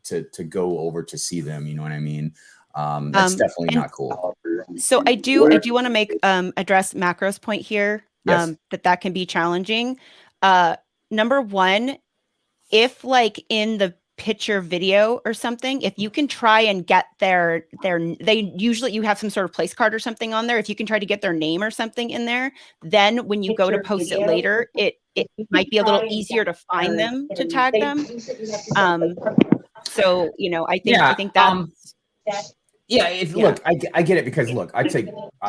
to go over to see them. You know what I mean? That's definitely not cool. So I do want to make address Macro's point here. That can be challenging. Number one, if like in the picture video or something, if you can try and get they usually you have some sort of place card or something on there. If you can try to get their name or something in there, then when you go to post it later, it might be a little easier to find them, to tag them. So I think that look, I get it, because look, I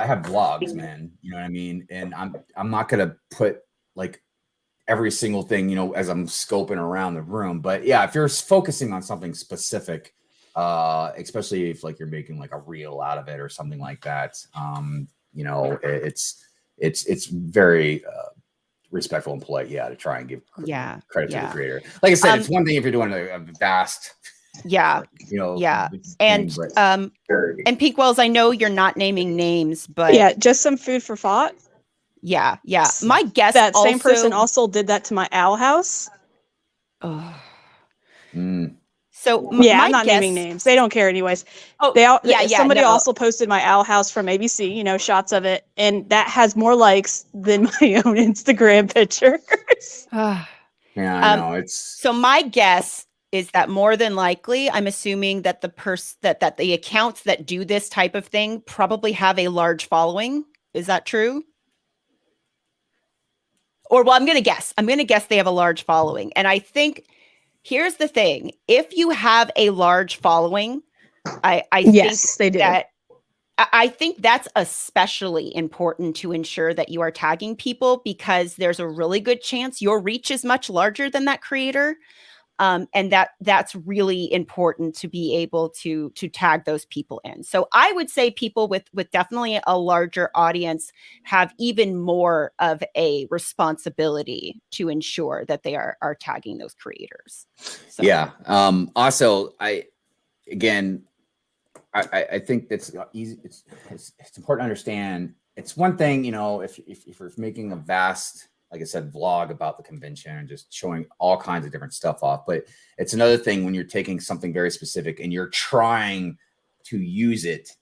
have vlogs, man, you know what I mean, and I'm not gonna put like every single thing, as I'm scoping around the room. But yeah, if you're focusing on something specific, especially if like you're making like a reel out of it or something like that, it's very respectful and polite, to try and give credit to the creator. Like I said, it's one thing if you're doing a vast and Pink Wells, I know you're not naming names, but just some food for thought. Yeah. My guess That same also, person also did that to my owl house. Oh. Mm. So Yeah, my I'm not guess, naming names. They don't care anyways. Oh, Somebody no. also posted my owl house from ABC, you know, shots of it, and that has more likes than my own Instagram pictures. Yeah, I know. It's So my guess is that more than likely, I'm assuming that that the accounts that do this type of thing probably have a large following. Is that true? Or well, I'm going to guess they have a large following. And I think here's the thing. If you have a large following, I Yes, they do. I think that's especially important to ensure that you are tagging people, because there's a really good chance your reach is much larger than that creator. And that's really important to be able to tag those people in. So I would say people with definitely a larger audience have even more of a responsibility to ensure that they are tagging those creators. So. Yeah. Also, I think that's easy. It's important to understand. It's one thing, you know, if you're making a vast, like I said, vlog about the convention and just showing all kinds of different stuff off. But it's another thing when you're taking something very specific and you're trying to use it,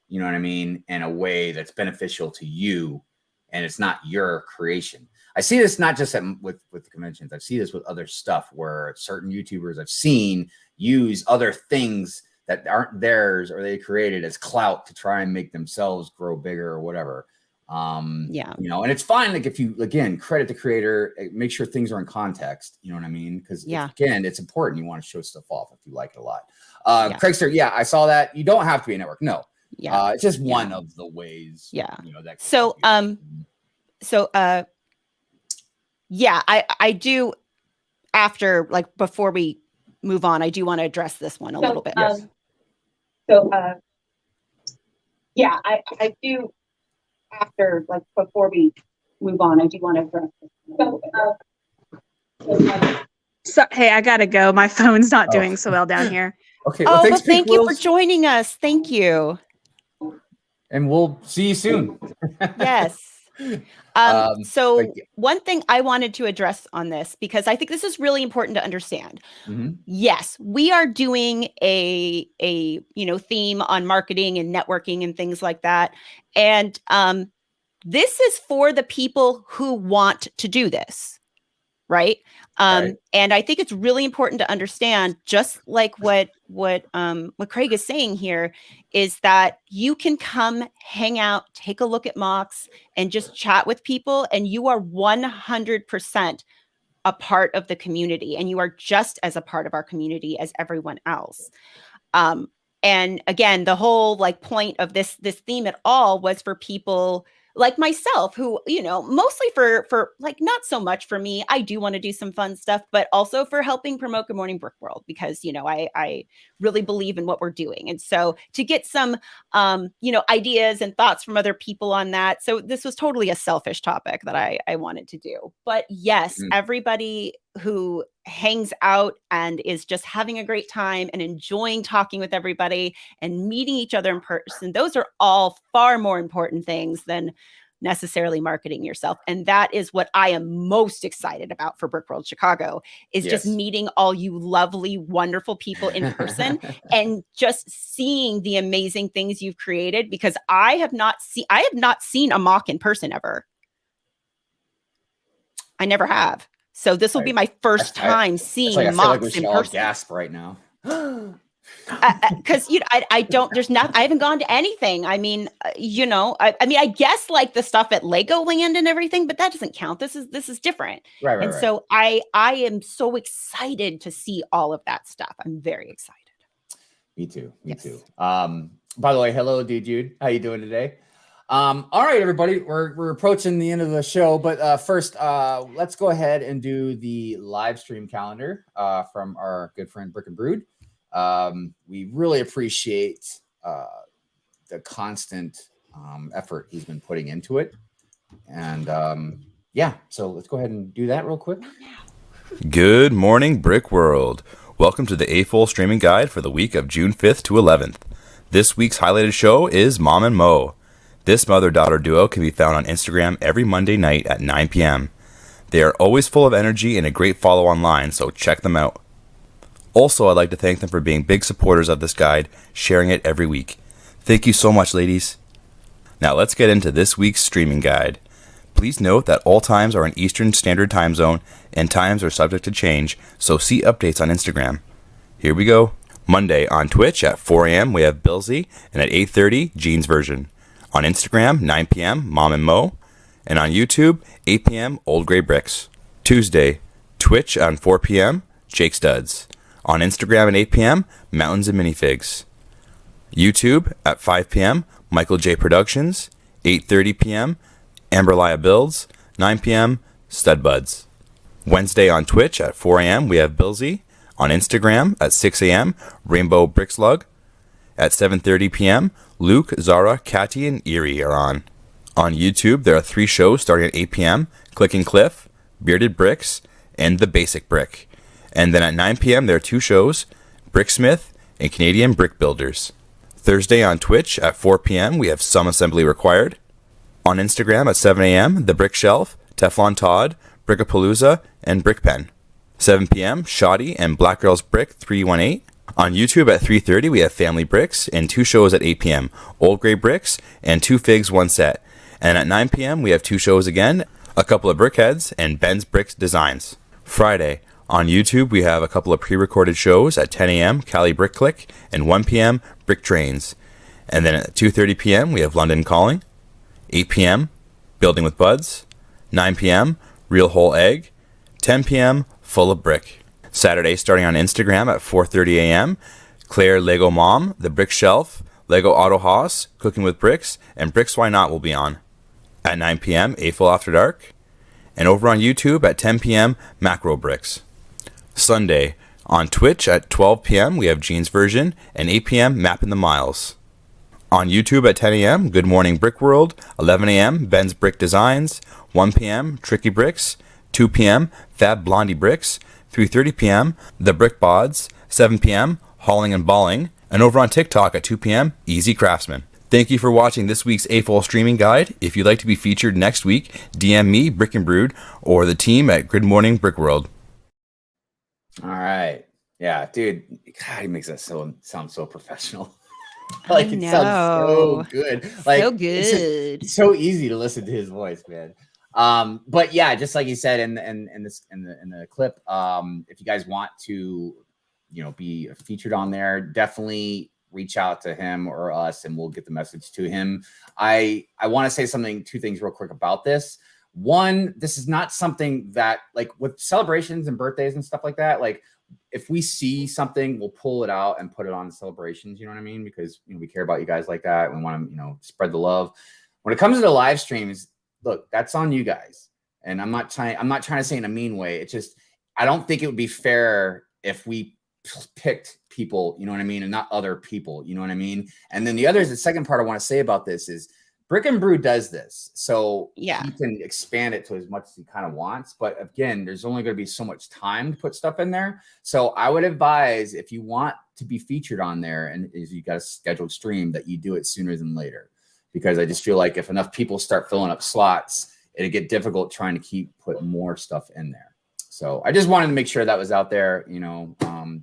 you know what I mean, in a way that's beneficial to you, and it's not your creation. I see this not just with the conventions. I see this with other stuff where certain YouTubers I've seen use other things that aren't theirs or they created as clout to try and make themselves grow bigger or whatever. You know, and it's fine. Like if you, again, credit the creator, make sure things are in context, you know what I mean? Because again, it's important. You want to show stuff off if you like it a lot. Craigster, I saw that. You don't have to be a network. No. It's just one of the ways. You know, that I do, after, like, before we move on, I do want to address this one a little bit. I do. After, like, before we move on, I do want to address this. So, hey, I gotta go. My phone's not doing so well down here. Okay. Well, thank you for joining us. Thank you. And we'll see you soon. Yes. So one thing I wanted to address on this, because I think this is really important to understand. Mm-hmm. Yes, we are doing a theme on marketing and networking and things like that. And this is for the people who want to do this. Right. And I think it's really important to understand, just like what Craig is saying here, is that you can come hang out, take a look at mocks, and just chat with people, and you are 100% a part of the community, and you are just as a part of our community as everyone else. And again, the whole point of this theme at all was for people like myself, who, mostly for not so much for me. I do want to do some fun stuff, but also for helping promote Good Morning Brickworld, because, I really believe in what we're doing. And so to get some, ideas and thoughts from other people on that. So this was totally a selfish topic that I wanted to do. But yes, everybody who hangs out and is just having a great time and enjoying talking with everybody and meeting each other in person, those are all far more important things than necessarily marketing yourself. And that is what I am most excited about for Brickworld Chicago, is just meeting all you lovely, wonderful people in person and just seeing the amazing things you've created, because I have not seen a mock in person ever. I never have. So this will be my first time seeing mocks I feel like we in should all person. gasp right now. Because I haven't gone to anything. I mean, I guess like the stuff at Legoland and everything, but that doesn't count. This is different. Right. So I am so excited to see all of that stuff. I'm very excited. Me too. By the way, hello, Jude. How you doing today? All right, everybody, we're approaching the end of the show, but first, let's go ahead and do the live stream calendar from our good friend Brick and Brood. We really appreciate the constant effort he's been putting into it, and so let's go ahead and do that real quick. Good morning, Brickworld. Welcome to the A-Full streaming guide for the week of June 5th to 11th. This week's highlighted show is Mom and Mo. This mother-daughter duo can be found on Instagram every Monday night at 9 p.m. They are always full of energy and a great follow online, so check them out. Also, I'd like to thank them for being big supporters of this guide, sharing it every week. Thank you so much, ladies. Now let's get into this week's streaming guide. Please note that all times are in Eastern Standard Time Zone and times are subject to change, so see updates on Instagram. Here we go. Monday on Twitch at 4 a.m. we have Billsy, and at 8:30 Jean's version. On Instagram 9 p.m. Mom and Mo, and on YouTube 8 p.m. Old Gray Bricks. Tuesday Twitch on 4 p.m. Jake Studs. On Instagram at 8 p.m. Mountains and Minifigs. YouTube at 5 p.m. Michael J Productions. 8:30 p.m. Amberlia Builds. 9 p.m. Stud Buds. Wednesday on Twitch at 4 a.m. we have Billsy. On Instagram at 6 a.m. Rainbow Brickslug. At 7:30 p.m. Luke, Zara, Catty, and Erie are on. On YouTube there are 3 shows starting at 8 p.m. Clicking Cliff, Bearded Bricks, and The Basic Brick. And then at 9 p.m. there are 2 shows, Bricksmith and Canadian Brick Builders. Thursday on Twitch at 4 p.m. we have Some Assembly Required. On Instagram at 7 a.m. The Brick Shelf, Teflon Todd, Brickapalooza, and Brickpen. 7 p.m. Shoddy and Black Girls Brick 318. On YouTube at 3:30 we have Family Bricks and 2 shows at 8 p.m. Old Gray Bricks and 2 Figs 1 Set. And at 9 p.m. we have 2 shows again, a couple of Brickheads and Ben's Bricks Designs. Friday on YouTube we have a couple of pre-recorded shows at 10 a.m. Cali Brick Click and 1 p.m. Brick Trains. And then at 2:30 p.m. we have London Calling. 8 p.m. Building with Buds. 9 p.m. Real Whole Egg. 10 p.m. Full of Brick. Saturday starting on Instagram at 4:30 a.m. Claire Lego Mom, The Brick Shelf, Lego Auto Haas, Cooking with Bricks, and Bricks Why Not will be on. At 9 p.m. AFL After Dark. And over on YouTube at 10 p.m. Macro Bricks. Sunday on Twitch at 12 p.m. we have Jean's version and 8 p.m. Mapping the Miles. On YouTube at 10 a.m. Good Morning Brickworld, 11 a.m. Ben's Brick Designs, 1 p.m. Tricky Bricks, 2 p.m. Fab Blondie Bricks, 3:30 p.m. The Brick Bods, 7 p.m. Hauling and Balling, and over on TikTok at 2 p.m. Easy Craftsman. Thank you for watching this week's AFOL streaming guide. If you'd like to be featured next week, DM me, Brick and Brood, or the team at Good Morning Brickworld. All right. Yeah, dude. God, he makes that sound so professional. Like it sounds so good. Like so good. It's so easy to listen to his voice, man. But yeah, just like you said in the clip, if you guys want to, be featured on there, definitely reach out to him or us and we'll get the message to him. I want to say 2 things real quick about this. One, this is not something that, like, with celebrations and birthdays and stuff like that, like, if we see something, we'll pull it out and put it on celebrations, you know what I mean? Because we care about you guys like that. We want to, spread the love. When it comes to the live streams, look, that's on you guys. And I'm not trying to say in a mean way. It's just, I don't think it would be fair if we picked people, you know what I mean, and not other people, you know what I mean? And then the second part I want to say about this is Brick and Brew does this. So yeah, he can expand it to as much as he kind of wants. But again, there's only going to be so much time to put stuff in there. So I would advise, if you want to be featured on there and if you got a scheduled stream, that you do it sooner than later. Because I just feel like if enough people start filling up slots, it'll get difficult trying to put more stuff in there. So I just wanted to make sure that was out there.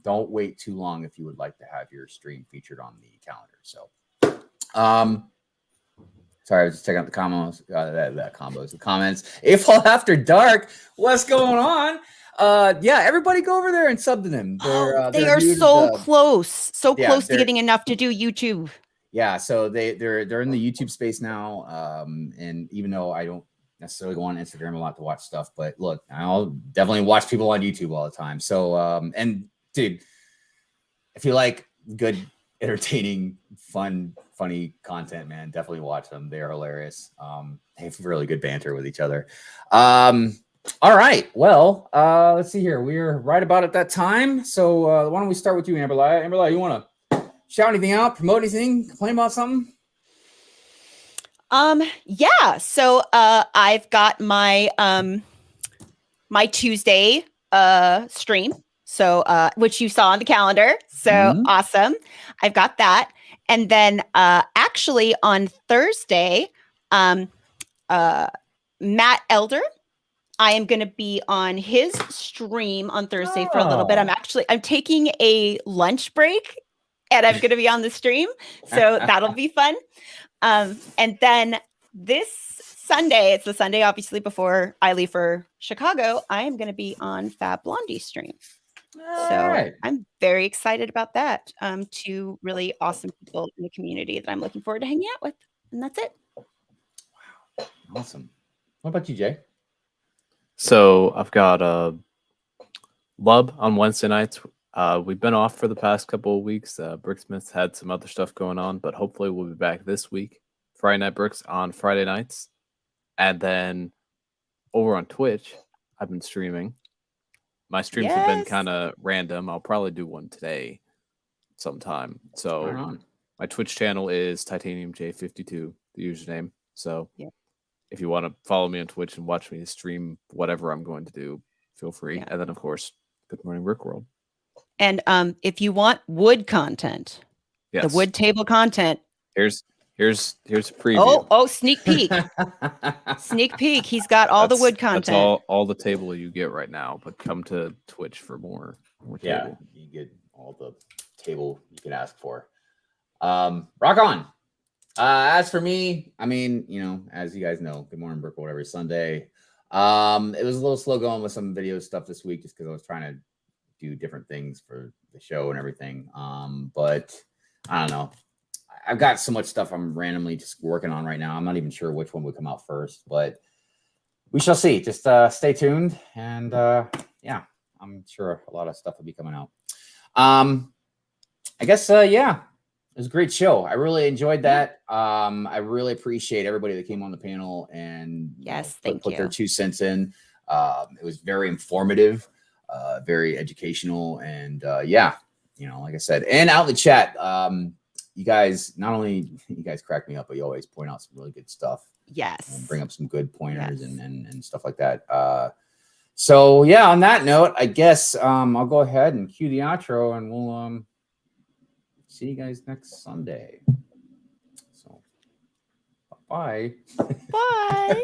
Don't wait too long if you would like to have your stream featured on the calendar. So, sorry, I was just checking out the comments. The comments. AFOL After Dark. What's going on? Yeah, everybody go over there and sub to them. They are so close to getting enough to do YouTube. Yeah, so they're in the YouTube space now. And even though I don't necessarily go on Instagram a lot to watch stuff, but look, I'll definitely watch people on YouTube all the time. So, and dude, if you like good, entertaining, funny content, man, definitely watch them. They're hilarious. They have really good banter with each other. All right. Well, let's see here. We're right about at that time. So why don't we start with you, Amberlia? Amberlia, you want to shout anything out, promote anything, complain about something? Yeah. So I've got my my Tuesday stream. So which you saw on the calendar. So awesome. I've got that. And then actually on Thursday, Matt Elder, I am going to be on his stream on Thursday for a little bit. I'm taking a lunch break and I'm going to be on the stream. So that'll be fun. And then this Sunday, it's the Sunday, obviously, before I leave for Chicago, I am going to be on Fab Blondie stream. So I'm very excited about that. Two really awesome people in the community that I'm looking forward to hanging out with. And that's it. Wow. Awesome. What about you, Jay? So I've got Lub on Wednesday nights. We've been off for the past couple of weeks. Bricksmiths had some other stuff going on, but hopefully we'll be back this week. Friday Night Bricks on Friday nights. And then over on Twitch, I've been streaming. My streams have been kind of random. I'll probably do one today sometime. So my Twitch channel is TitaniumJ52, the username. So if you want to follow me on Twitch and watch me stream whatever I'm going to do, feel free. And then, of course, Good Morning Brickworld. And if you want wood content, the wood table content. Here's a preview. Oh, sneak peek. Sneak peek. He's got all the wood content. That's all the table you get right now, but come to Twitch for more table. You get all the table you can ask for. Rock on. As for me, I mean, you know, as you guys know, Good Morning Brickworld every Sunday. It was a little slow going with some video stuff this week just because I was trying to do different things for the show and everything. But I don't know. I've got so much stuff I'm randomly just working on right now. I'm not even sure which one would come out first, but we shall see. Just stay tuned. And yeah, I'm sure a lot of stuff will be coming out. I guess, yeah, it was a great show. I really enjoyed that. I really appreciate everybody that came on the panel and put their 2 cents in. It was very informative, very educational, and yeah, you know, like I said, and out in the chat, you guys, not only you guys crack me up, but you always point out some really good stuff. Yes. And bring up some good pointers and stuff like that. So yeah, on that note, I guess I'll go ahead and cue the outro and we'll see you guys next Sunday. So bye. Bye.